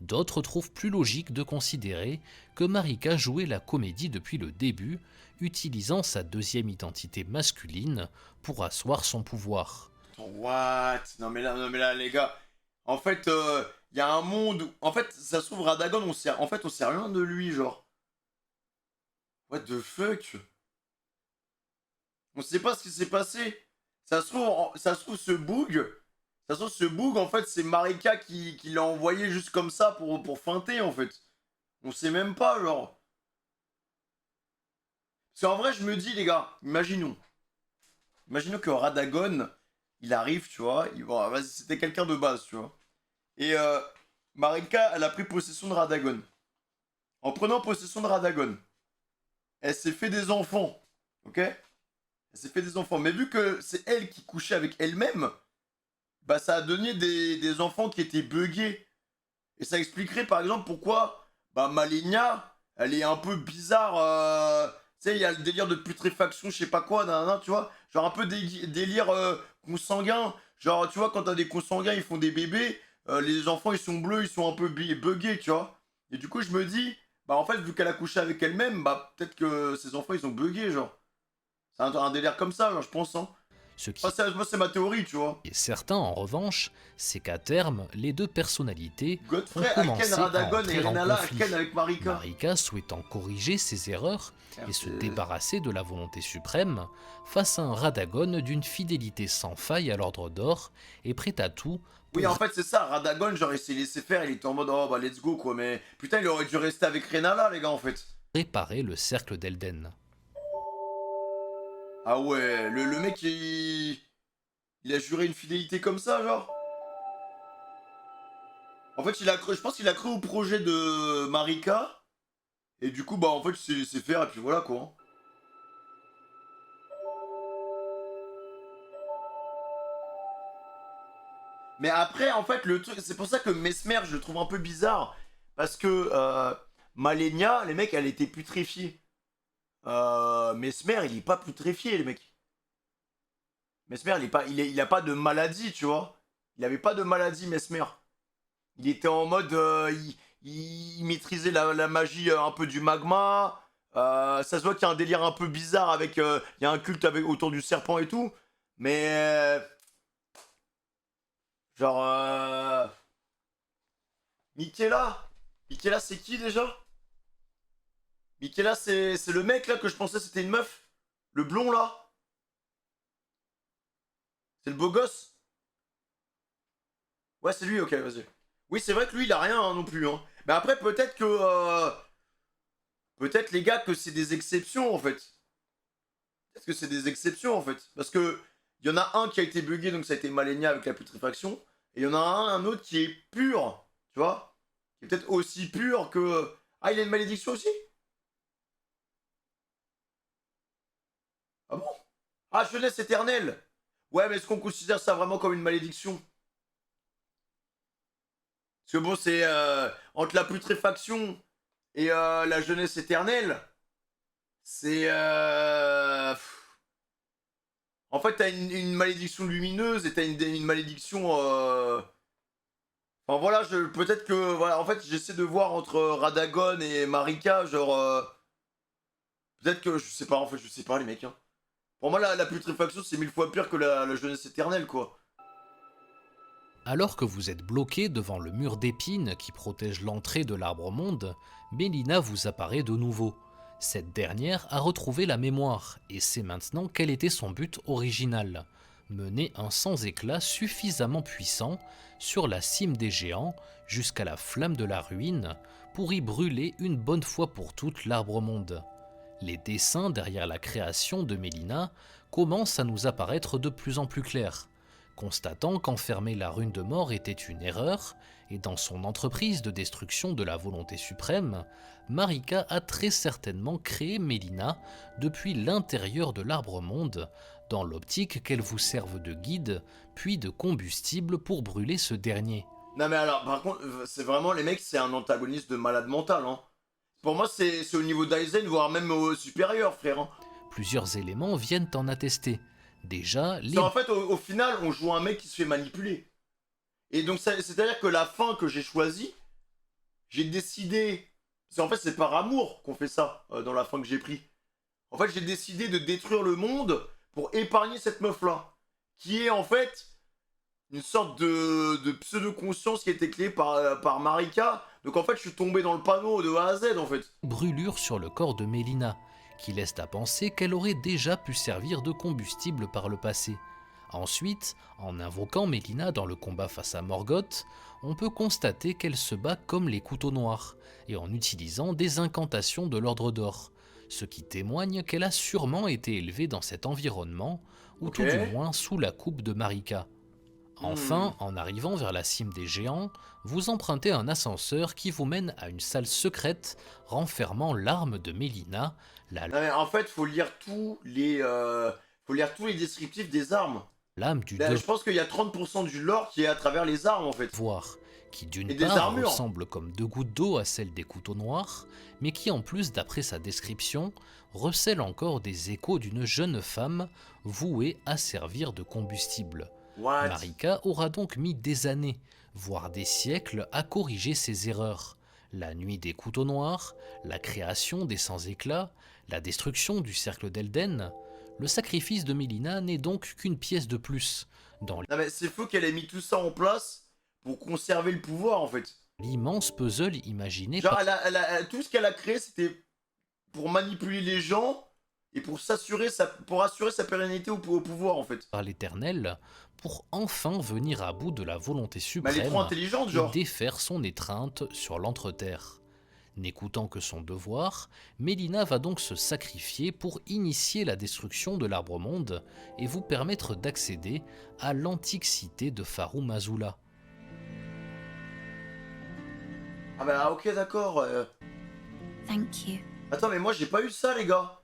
D'autres trouvent plus logique de considérer que Marika jouait la comédie depuis le début, utilisant sa deuxième identité masculine pour asseoir son pouvoir. What? Non mais là, les gars. En fait, il y a un monde où... En fait, ça se trouve, Radagon, on sait rien de lui, genre. What the fuck? On sait pas ce qui s'est passé. Ça se trouve, ce bug, en fait, c'est Marika qui l'a envoyé juste comme ça pour feinter, en fait. On sait même pas, genre. Parce qu'en vrai, je me dis, les gars, imaginons que Radagon, il arrive, tu vois, bon, vas-y, c'était quelqu'un de base, tu vois. Et Marika, elle a pris possession de Radagon. En prenant possession de Radagon, elle s'est fait des enfants, ok? Elle s'est fait des enfants, mais vu que c'est elle qui couchait avec elle-même, bah ça a donné des enfants qui étaient buggés. Et ça expliquerait par exemple pourquoi bah Malenia, elle est un peu bizarre. Tu sais, il y a le délire de putréfaction, je sais pas quoi, nanana, tu vois. Genre un peu délire consanguin. Genre, tu vois, quand t'as des consanguins, ils font des bébés. Les enfants, ils sont bleus, ils sont un peu buggés, tu vois. Et du coup, je me dis, bah en fait, vu qu'elle a couché avec elle-même, bah peut-être que ses enfants, ils ont buggé, genre. C'est un délire comme ça, genre, je pense, hein. Ce qui Moi, c'est ma théorie, tu vois. est certain en revanche, c'est qu'à terme, les deux personnalités Godfrey, ont commencé Alken, à Radagon et entrer en Renala, conflit. Alken avec Marika. Marika souhaitant corriger ses erreurs et se débarrasser de la volonté suprême, face à un Radagon d'une fidélité sans faille à l'Ordre d'Or et prêt à tout pour Oui, en fait, c'est ça. Radagon, genre, il s'est laissé faire. Il était en mode, oh bah, let's go, quoi. Mais putain, il aurait dû rester avec Renala, les gars, en fait. réparer le cercle d'Elden. Ah ouais, le mec, il a juré une fidélité comme ça, genre. En fait, je pense qu'il a cru au projet de Marika. Et du coup, bah, en fait, il s'est laissé faire. Et puis voilà, quoi. Mais après, en fait, le truc, c'est pour ça que Mesmer, je le trouve un peu bizarre. Parce que Malenia, les mecs, elle était putréfiée. Mesmer, il est pas putréfié, les mecs. Mesmer, il a pas de maladie, tu vois. Il avait pas de maladie, Mesmer. Il était en mode, il maîtrisait la magie un peu du magma. Ça se voit qu'il y a un délire un peu bizarre avec, il y a un culte autour du serpent et tout. Mais genre, Michaela, c'est qui déjà? Michaela, c'est le mec là que je pensais c'était une meuf. Le blond là. C'est le beau gosse. Ouais, c'est lui, ok, vas-y. Oui, c'est vrai que lui, il a rien hein, non plus. Hein. Mais après, peut-être que... peut-être, les gars, que c'est des exceptions, en fait. Peut-être que c'est des exceptions, en fait. Parce que il y en a un qui a été bugué, donc ça a été Malenia avec la putréfaction. Et il y en a un autre qui est pur, tu vois. Qui est peut-être aussi pur que... Ah, il a une malédiction aussi? Ah bon? Ah, jeunesse éternelle. Ouais, mais est-ce qu'on considère ça vraiment comme une malédiction? Parce que bon, c'est entre la putréfaction et la jeunesse éternelle, c'est... En En fait, t'as une malédiction lumineuse et t'as une malédiction... Enfin voilà, peut-être que... Voilà, en fait, j'essaie de voir entre Radagon et Marika, genre... Peut-être que... Je sais pas, en fait, je sais pas, les mecs. Hein. Pour moi, la putréfaction, c'est 1000 fois pire que la jeunesse éternelle, quoi. Alors que vous êtes bloqué devant le mur d'épines qui protège l'entrée de l'arbre-monde, Mélina vous apparaît de nouveau. Cette dernière a retrouvé la mémoire et sait maintenant quel était son but original. Mener un sans-éclat suffisamment puissant sur la cime des géants jusqu'à la flamme de la ruine pour y brûler une bonne fois pour toutes l'arbre-monde. Les dessins derrière la création de Mélina commencent à nous apparaître de plus en plus clairs. Constatant qu'enfermer la rune de mort était une erreur, et dans son entreprise de destruction de la volonté suprême, Marika a très certainement créé Mélina depuis l'intérieur de l'arbre-monde, dans l'optique qu'elle vous serve de guide, puis de combustible pour brûler ce dernier. Non mais alors, par contre, c'est vraiment, les mecs, c'est un antagoniste de malade mental, hein. Pour moi, c'est au niveau d'Aizen, voire même au supérieur, frère. Hein. Plusieurs éléments viennent en attester. Déjà, les... En fait, au final, on joue un mec qui se fait manipuler. Et donc, c'est-à-dire que la fin que j'ai choisie, j'ai décidé... En fait, c'est par amour qu'on fait ça, dans la fin que j'ai pris. En fait, j'ai décidé de détruire le monde pour épargner cette meuf-là. Qui est, en fait, une sorte de pseudo-conscience qui a été créée par Marika. Donc, en fait, je suis tombé dans le panneau de A à Z, en fait. Brûlure sur le corps de Mélina, qui laisse à penser qu'elle aurait déjà pu servir de combustible par le passé. Ensuite, en invoquant Mélina dans le combat face à Morgoth, on peut constater qu'elle se bat comme les couteaux noirs, et en utilisant des incantations de l'ordre d'or, ce qui témoigne qu'elle a sûrement été élevée dans cet environnement, ou tout du moins sous la coupe de Marika. Enfin, en arrivant vers la cime des géants, vous empruntez un ascenseur qui vous mène à une salle secrète renfermant l'arme de Mélina, la non mais en fait, faut lire tous les descriptifs des armes. Lame du Je pense qu'il y a 30% du lore qui est à travers les armes, en fait. Voir, qui d'une Et des part armures. ressemble comme deux gouttes d'eau à celle des couteaux noirs, mais qui en plus, d'après sa description, recèle encore des échos d'une jeune femme vouée à servir de combustible. What? Marika aura donc mis des années, voire des siècles, à corriger ses erreurs. La nuit des couteaux noirs, la création des sans-éclats, la destruction du cercle d'Elden. Le sacrifice de Mélina n'est donc qu'une pièce de plus dans Non mais c'est fou qu'elle ait mis tout ça en place pour conserver le pouvoir, en fait. l'immense puzzle imaginé Genre, par tout ce qu'elle a créé, c'était pour manipuler les gens et pour assurer sa pérennité au pouvoir, en fait. l'Éternel, pour enfin venir à bout de la volonté Mais elle est suprême trop intelligente, et genre. défaire son étreinte sur l'entreterre. N'écoutant que son devoir, Mélina va donc se sacrifier pour initier la destruction de l'arbre-monde et vous permettre d'accéder à l'antique cité de Farum Azula. Ah bah ok, d'accord. Thank you. Attends, mais moi j'ai pas eu ça, les gars.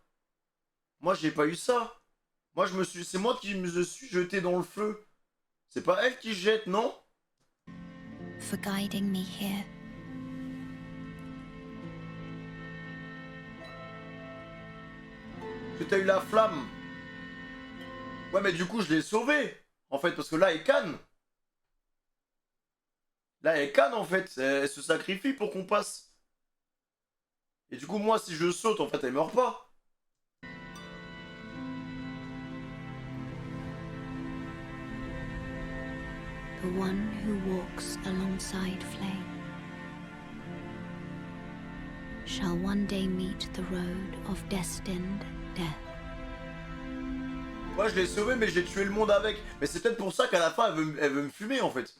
Moi j'ai pas eu ça. Moi c'est moi qui me suis jeté dans le feu. C'est pas elle qui jette, non? For guiding me here. Que t'as eu la flamme. Ouais, mais du coup je l'ai sauvée. En fait, parce que là elle canne. Là elle canne en fait. Elle se sacrifie pour qu'on passe. Et du coup, moi si je saute, en fait elle meurt pas. The one who walks alongside flame shall one day meet the road of destined death. Moi je l'ai sauvé, mais j'ai tué le monde avec. Mais c'est peut-être pour ça qu'à la fin elle veut me fumer en fait.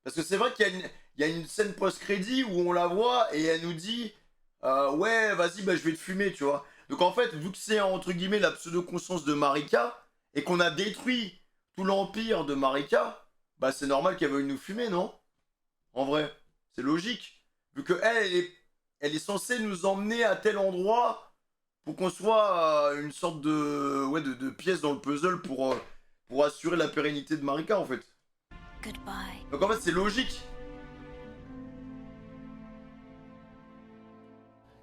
Parce que c'est vrai qu'il y a une scène post-crédit où on la voit et elle nous dit ouais, vas-y, bah je vais te fumer, tu vois. Donc en fait, vu que c'est entre guillemets la pseudo-conscience de Marika et qu'on a détruit tout l'empire de Marika, bah c'est normal qu'elle veuille nous fumer, non? En vrai, c'est logique. Vu que elle est censée nous emmener à tel endroit pour qu'on soit une sorte de pièce dans le puzzle pour assurer la pérennité de Marika en fait. Goodbye. Donc en fait c'est logique.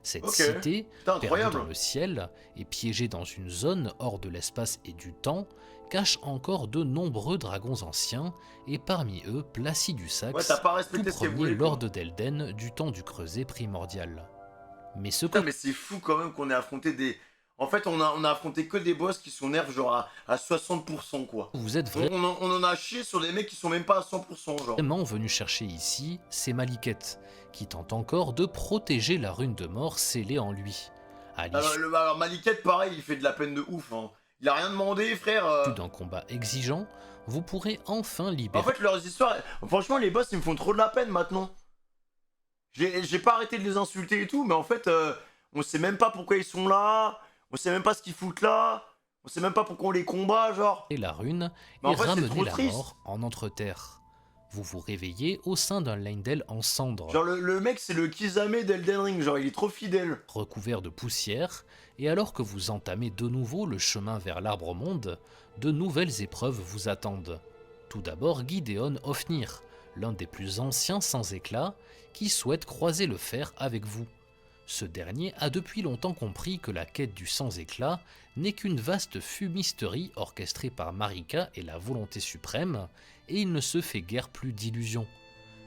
Cette Ok. cité, Putain, perdue incroyable. dans le ciel et piégée dans une zone hors de l'espace et du temps, cache encore de nombreux dragons anciens, et parmi eux Placidus Ouais, t'as Axe, pas tout respecté ce qu'elle premier voulait, quoi. lord d'Elden du temps du Creuset primordial. Mais ce Putain, côté mais c'est fou quand même qu'on ait affronté des... En fait, on a affronté que des boss qui sont nerfs genre à 60%, quoi. vous êtes On en a chié sur des mecs qui sont même pas à 100%, genre. vraiment venu chercher ici, c'est Maliket, qui tente encore de protéger la rune de mort scellée en lui. À l'issue Alors Maliket, pareil, il fait de la peine de ouf, hein. Il a rien demandé, frère. d'un combat exigeant, vous pourrez enfin En libérer fait, leurs histoires... Franchement, les boss, ils me font trop de la peine, maintenant. J'ai pas arrêté de les insulter et tout, mais en fait, on sait même pas pourquoi ils sont là. On sait même pas ce qu'ils foutent là. On sait même pas pourquoi on les combat, genre. la rune Mais en et fait, c'est ramener trop la triste. mort en Entreterre. Vous vous réveillez au sein d'un Leyndell en cendres, Genre, le mec, c'est le Kizame d'Elden Ring, genre, il est trop fidèle. recouvert de poussière, et alors que vous entamez de nouveau le chemin vers l'Arbre-Monde, de nouvelles épreuves vous attendent. Tout d'abord Gideon Ofnir, l'un des plus anciens sans éclat, qui souhaite croiser le fer avec vous. Ce dernier a depuis longtemps compris que la quête du sans-éclat n'est qu'une vaste fumisterie orchestrée par Marika et la volonté suprême, et il ne se fait guère plus d'illusions.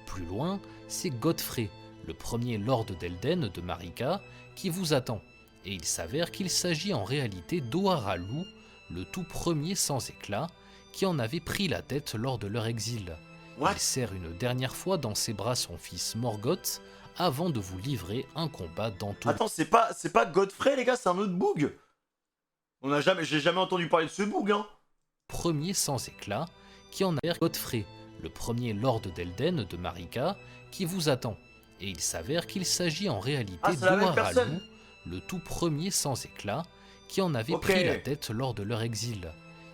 Plus loin, c'est Godfrey, le premier lord d'Elden de Marika, qui vous attend, et il s'avère qu'il s'agit en réalité d'Oharalou, le tout premier sans-éclat, qui en avait pris la tête lors de leur exil. What? Il serre une dernière fois dans ses bras son fils Morgoth, avant de vous livrer un combat dans tout. Attends, c'est pas Godfrey, les gars, c'est un autre boug. J'ai jamais entendu parler de ce boug, hein. Premier sans éclat, qui en a Godfrey, le premier lord d'Elden de Marika, qui vous attend. Et il s'avère qu'il s'agit en réalité Ah, c'est la même d'Oharalou, personne. le tout premier sans éclat, qui en avait Ok. pris la tête lors de leur exil.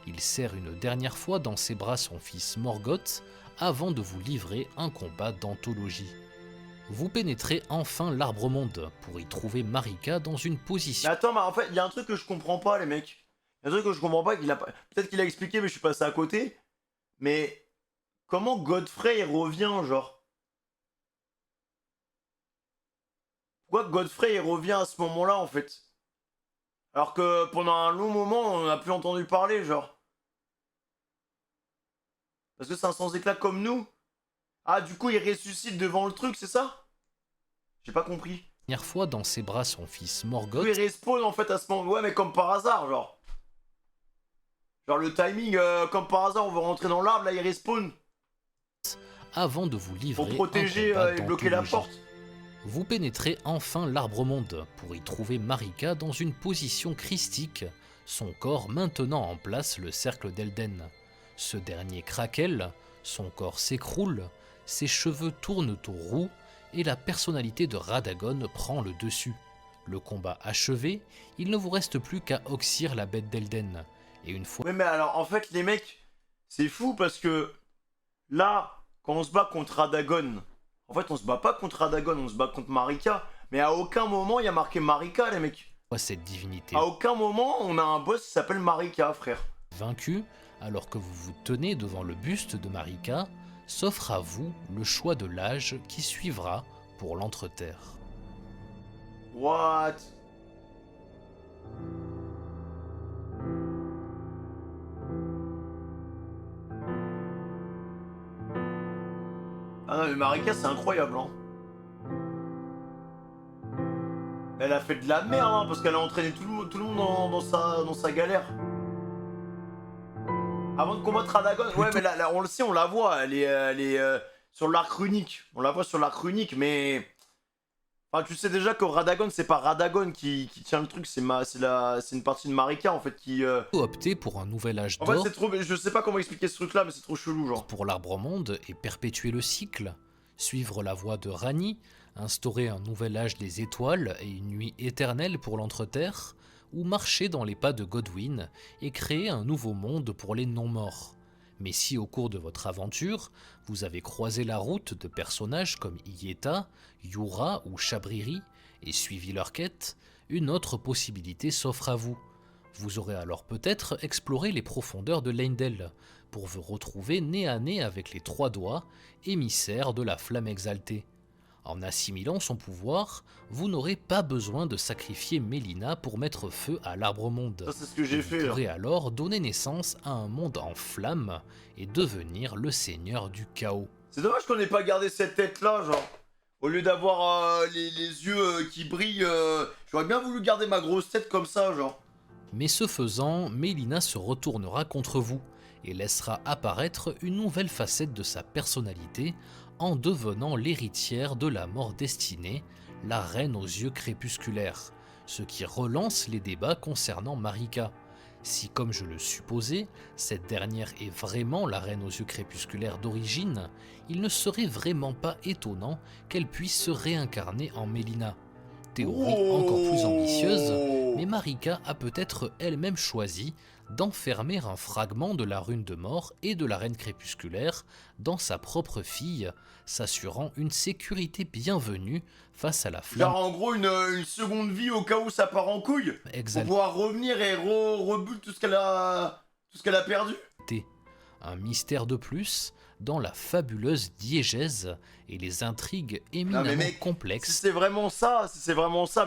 Il serre une dernière fois dans ses bras son fils Morgoth, avant de vous livrer un combat d'anthologie. Vous pénétrez enfin l'Arbre-Monde pour y trouver Marika dans une Mais position attends, mais en fait, il y a un truc que je comprends pas, les mecs. Il y a un truc que je comprends pas, peut-être qu'il a expliqué, mais je suis passé à côté. Mais comment Godfrey il revient, genre? Pourquoi Godfrey il revient à ce moment-là, en fait? Alors que pendant un long moment, on n'a plus entendu parler, genre. Parce que c'est un sans-éclat comme nous? Ah, du coup, il ressuscite devant le truc, c'est ça? J'ai pas compris. dernière fois dans ses bras son fils Du coup, Morgoth, il respawn en fait à ce moment. Ouais, mais comme par hasard, genre. Genre le timing, comme par hasard, on veut rentrer dans l'arbre, là il respawn. avant de vous livrer Pour protéger un combat et bloquer la d'anthologie. porte. Vous pénétrez enfin l'Arbre-Monde pour y trouver Marika dans une position christique, son corps maintenant en place le cercle d'Elden. Ce dernier craquelle, son corps s'écroule, ses cheveux tournent au roux et la personnalité de Radagon prend le dessus. Le combat achevé, il ne vous reste plus qu'à oxyre la bête d'Elden. Et une fois Ouais, mais alors en fait, les mecs, c'est fou parce que là, quand on se bat contre Radagon, en fait, on se bat pas contre Radagon, on se bat contre Marika. Mais à aucun moment il y a marqué Marika, les mecs. cette divinité À aucun moment on a un boss qui s'appelle Marika, frère. vaincu, alors que vous vous tenez devant le buste de Marika, s'offre à vous le choix de l'âge qui suivra pour l'Entreterre. What? Ah non, mais Marika, c'est incroyable, hein. Elle a fait de la merde, hein, parce qu'elle a entraîné tout le monde dans sa galère. Avant de combattre Radagon, ouais, mais là, on le sait, on la voit, elle est sur l'arc runique. On la voit sur l'arc runique, mais... Enfin, tu sais déjà que Radagon, c'est pas Radagon qui tient le truc, c'est une partie de Marika, en fait, qui... Opter pour un nouvel âge En fait, d'or c'est trop... Je sais pas comment expliquer ce truc-là, mais c'est trop chelou, genre. pour l'Arbre-Monde et perpétuer le cycle, suivre la voie de Rani, instaurer un nouvel âge des étoiles et une nuit éternelle pour l'Entreterre, ou marcher dans les pas de Godwyn et créer un nouveau monde pour les non-morts. Mais si au cours de votre aventure, vous avez croisé la route de personnages comme Ieta, Yura ou Chabriri et suivi leur quête, une autre possibilité s'offre à vous. Vous aurez alors peut-être exploré les profondeurs de Leyndell pour vous retrouver nez à nez avec les Trois Doigts, émissaires de la flamme exaltée. En assimilant son pouvoir, vous n'aurez pas besoin de sacrifier Mélina pour mettre feu à l'arbre-monde. Ça, c'est ce que j'ai fait, Vous là. pourrez alors donner naissance à un monde en flammes et devenir le seigneur du chaos. C'est dommage qu'on ait pas gardé cette tête-là, genre. Au lieu d'avoir les yeux qui brillent, j'aurais bien voulu garder ma grosse tête comme ça, genre. Mais ce faisant, Mélina se retournera contre vous et laissera apparaître une nouvelle facette de sa personnalité en devenant l'héritière de la mort destinée, la reine aux yeux crépusculaires, ce qui relance les débats concernant Marika. Si, comme je le supposais, cette dernière est vraiment la reine aux yeux crépusculaires d'origine, il ne serait vraiment pas étonnant qu'elle puisse se réincarner en Mélina. Théorie encore plus ambitieuse, mais Marika a peut-être elle-même choisi d'enfermer un fragment de la rune de mort et de la reine crépusculaire dans sa propre fille, s'assurant une sécurité bienvenue face à la flamme Genre en gros une seconde vie au cas où ça part en couille. Pour exaltée. pouvoir revenir et rebulle tout ce qu'elle a perdu. Un mystère de plus dans la fabuleuse diégèse et les intrigues éminemment mec, Si complexes c'est vraiment ça,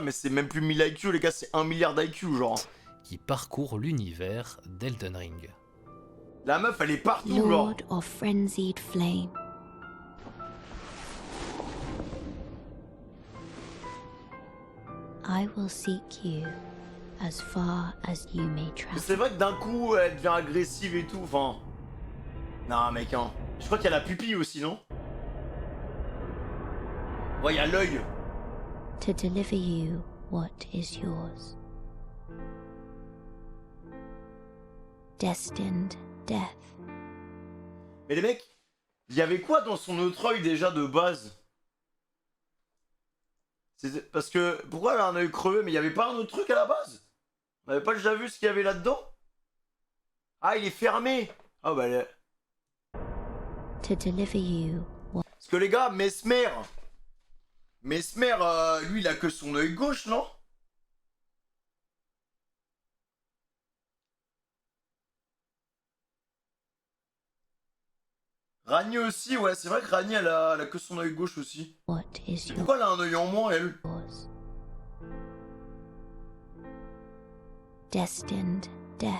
mais c'est même plus 1000 IQ, les gars, c'est 1 milliard d'IQ, genre. qui parcourent l'univers d'Elden Ring. La meuf, elle est partout, genre. Lord of frenzied flame. I will seek you as far as you may travel. C'est vrai que d'un coup, elle devient agressive et tout, enfin... Non, mec, hein. Je crois qu'il y a la pupille aussi, non? Ouais, il y a l'œil. To deliver you what is yours. Destined death. Mais les mecs, il y avait quoi dans son autre œil déjà de base? Parce que, pourquoi elle a un œil crevé? Mais il y avait pas un autre truc à la base? On avait pas déjà vu ce qu'il y avait là-dedans? Ah, il est fermé. Ah bah... To deliver you what Parce que les gars, Mesmer, lui, il a que son œil gauche, non? Ragni aussi, ouais, c'est vrai que Ragni, elle a que son œil gauche aussi. is Pourquoi elle a un œil en moins, elle? yours. Destined death.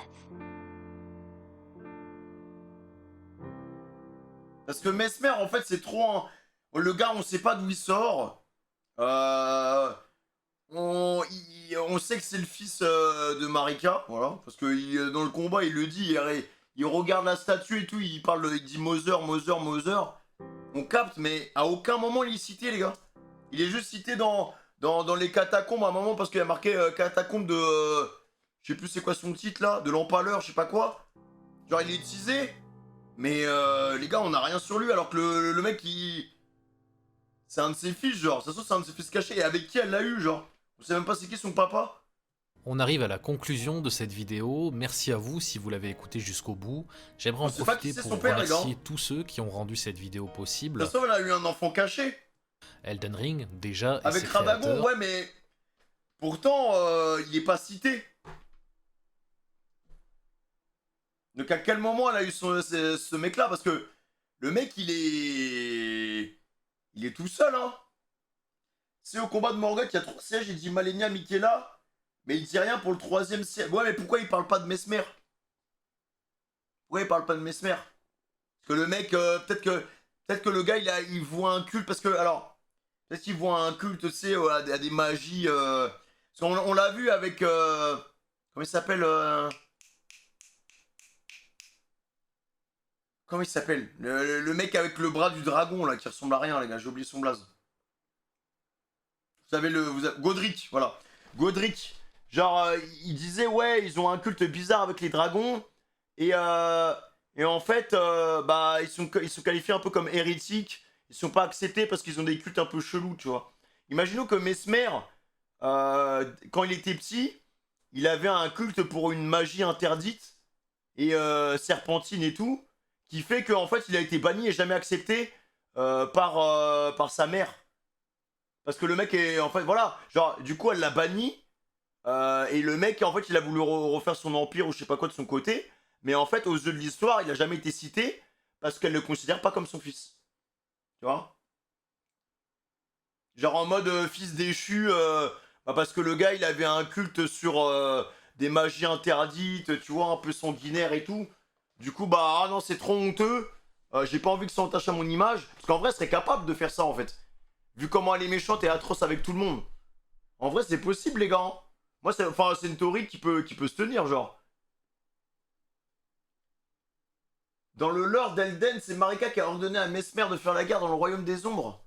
Parce que Mesmer, en fait, c'est trop un... Le gars, on sait pas d'où il sort. On sait que c'est le fils de Marika, voilà. Parce que dans le combat, il le dit, il regarde la statue et tout, il dit Mother. On capte, mais à aucun moment il est cité, les gars. Il est juste cité dans les catacombes à un moment, parce qu'il y a marqué catacombes de... je sais plus c'est quoi son titre, là, de l'empaleur, je sais pas quoi. Genre, il est utilisé, mais les gars, on a rien sur lui, alors que le mec, c'est un de ses fils, genre. Ça se trouve, c'est un de ses fils cachés, et avec qui elle l'a eu, genre. On sait même pas c'est qui son papa. On arrive à la conclusion de cette vidéo. Merci à vous si vous l'avez écouté jusqu'au bout. J'aimerais en sait pas profiter qui c'est pour son père, les gars. remercier tous ceux qui ont rendu cette vidéo possible. Ça se trouve, elle a eu un enfant caché. Elden Ring, déjà, et Avec ses Radagon, créateurs. ouais, mais... Pourtant, il est pas cité. Donc à quel moment elle a eu ce mec-là? Parce que le mec, il est tout seul, hein. C'est au combat de Morgoth, il y a 3 sièges, il dit Malenia, Michaela, mais il dit rien pour le 3e siège. Ouais, mais pourquoi il parle pas de Mesmer? Pourquoi il parle pas de Mesmer? Parce que le mec, peut-être que le gars, il voit un culte, parce que, alors, peut-être qu'il voit un culte, tu sais, à des magies, parce qu'on l'a vu avec, comment il s'appelle, comment il s'appelle, le mec avec le bras du dragon, là, qui ressemble à rien, les gars, j'ai oublié son blaze. Vous savez, Godric, voilà. Godric. Genre, il disait, ouais, ils ont un culte bizarre avec les dragons. Et en fait, bah, ils sont qualifiés un peu comme hérétiques. Ils sont pas acceptés parce qu'ils ont des cultes un peu chelous, tu vois. Imaginons que Mesmer, quand il était petit, il avait un culte pour une magie interdite. Et serpentine et tout. Qui fait qu'en fait, il a été banni et jamais accepté par sa mère. Parce que le mec est, en fait, voilà, genre, du coup, elle l'a banni, et le mec, en fait, il a voulu refaire son empire ou je sais pas quoi de son côté, mais en fait, aux yeux de l'histoire, il a jamais été cité, parce qu'elle le considère pas comme son fils. Tu vois? Genre en mode fils déchu, bah parce que le gars il avait un culte sur des magies interdites, tu vois, un peu sanguinaire et tout. Du coup, bah ah non, c'est trop honteux. J'ai pas envie que ça entache à mon image. Parce qu'en vrai, elle serait capable de faire ça en fait. Vu comment elle est méchante et atroce avec tout le monde. En vrai, c'est possible, les gars. Hein. Moi, c'est une théorie qui peut se tenir, genre. Dans le lore d'Elden, c'est Marika qui a ordonné à Mesmer de faire la guerre dans le royaume des ombres.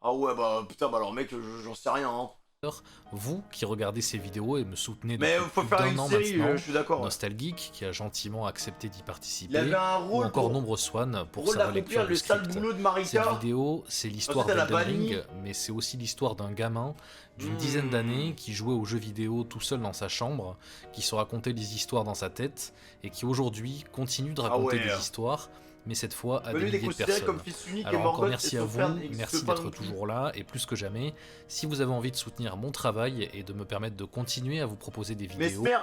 Ah ouais, bah putain, bah alors mec, j'en sais rien. Hein. Vous qui regardez ces vidéos et me soutenez Mais depuis faut plus faire d'un une an série, maintenant, je suis d'accord. Nostalgeek qui a gentiment accepté d'y Il participer, avait un ou rôle encore pour, Nombre Swan pour rôle sa d'accomplir relecture le du sale script. boulot de Cette Marika. vidéo, c'est l'histoire Ensuite, elle a d'Elden banni. Ring, mais c'est aussi l'histoire d'un gamin d'une dizaine d'années qui jouait aux jeux vidéo tout seul dans sa chambre, qui se racontait des histoires dans sa tête, et qui aujourd'hui continue de raconter des histoires, mais cette fois à des Lui, il est milliers de considéré personnes. comme fils unique et Alors encore Morgoth et merci à son vous, frère n'existe merci pas d'être non plus. toujours là, et plus que jamais, si vous avez envie de soutenir mon travail et de me permettre de continuer à vous proposer des vidéos... Mesmer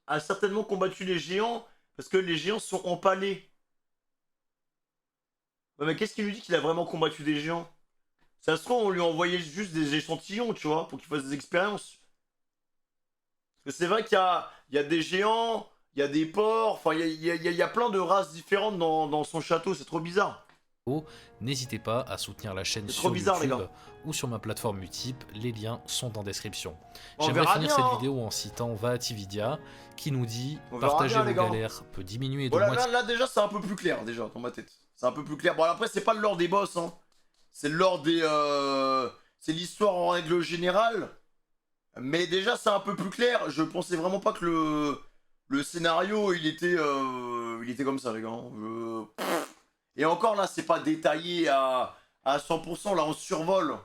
a certainement combattu les géants parce que les géants sont empalés. Ouais, mais qu'est-ce qui nous dit qu'il a vraiment combattu des géants? Ça se trouve, on lui envoyait juste des échantillons, tu vois, pour qu'il fasse des expériences. Parce que c'est vrai qu'il y a des géants, il y a des porcs, enfin, il y a plein de races différentes dans son château, c'est trop bizarre. N'hésitez pas à soutenir la chaîne C'est sur trop bizarre, les YouTube gars. ou sur ma plateforme Utip, les liens sont en description. On J'aimerais verra finir bien, cette hein. vidéo en citant Vaatividia qui nous dit On verra partager bien, vos les gars. galères peut diminuer de Voilà, moitié là, déjà, c'est un peu plus clair, déjà, dans ma tête. C'est un peu plus clair. Bon, après, c'est pas le lore des boss, hein. C'est le lore des... C'est l'histoire en règle générale. Mais déjà, c'est un peu plus clair. Je pensais vraiment pas que le scénario, il était comme ça, les gars. Et encore, là, c'est pas détaillé à 100%. Là, on survole.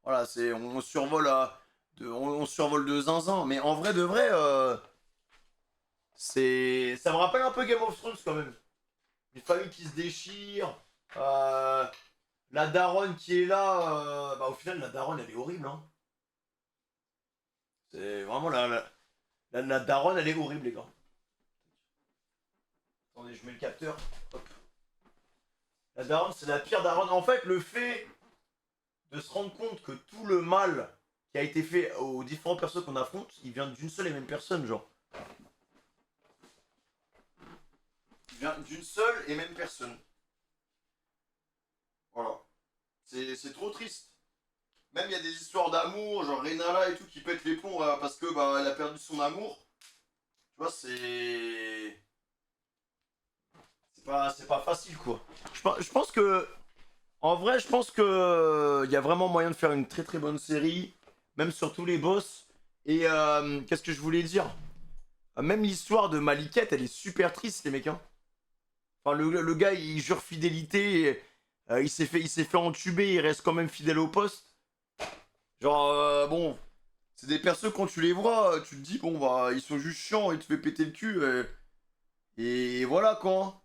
Voilà, on survole on survole de zinzin. Mais en vrai, de vrai, ça me rappelle un peu Game of Thrones, quand même. Une famille qui se déchire. La daronne qui est là. Bah, au final, la daronne, elle est horrible, hein. C'est vraiment la daronne, elle est horrible, les gars. Attendez, je mets le capteur. Hop. La daronne, c'est la pire daronne. En fait, le fait de se rendre compte que tout le mal qui a été fait aux différents persos qu'on affronte, il vient d'une seule et même personne, genre. Il vient d'une seule et même personne. Voilà. C'est trop triste. Même il y a des histoires d'amour, genre Renala et tout qui pète les plombs parce que bah elle a perdu son amour. Tu vois, c'est pas facile quoi. Je pense que en vrai, je pense que il y a vraiment moyen de faire une très très bonne série, même sur tous les boss. Et qu'est-ce que je voulais dire? Même l'histoire de Maliket, elle est super triste les mecs hein. Enfin le gars, il jure fidélité, il s'est fait entuber, il reste quand même fidèle au poste. Genre, bon, c'est des persos quand tu les vois, tu te dis, bon, bah, ils sont juste chiants, ils te fait péter le cul, et voilà quoi.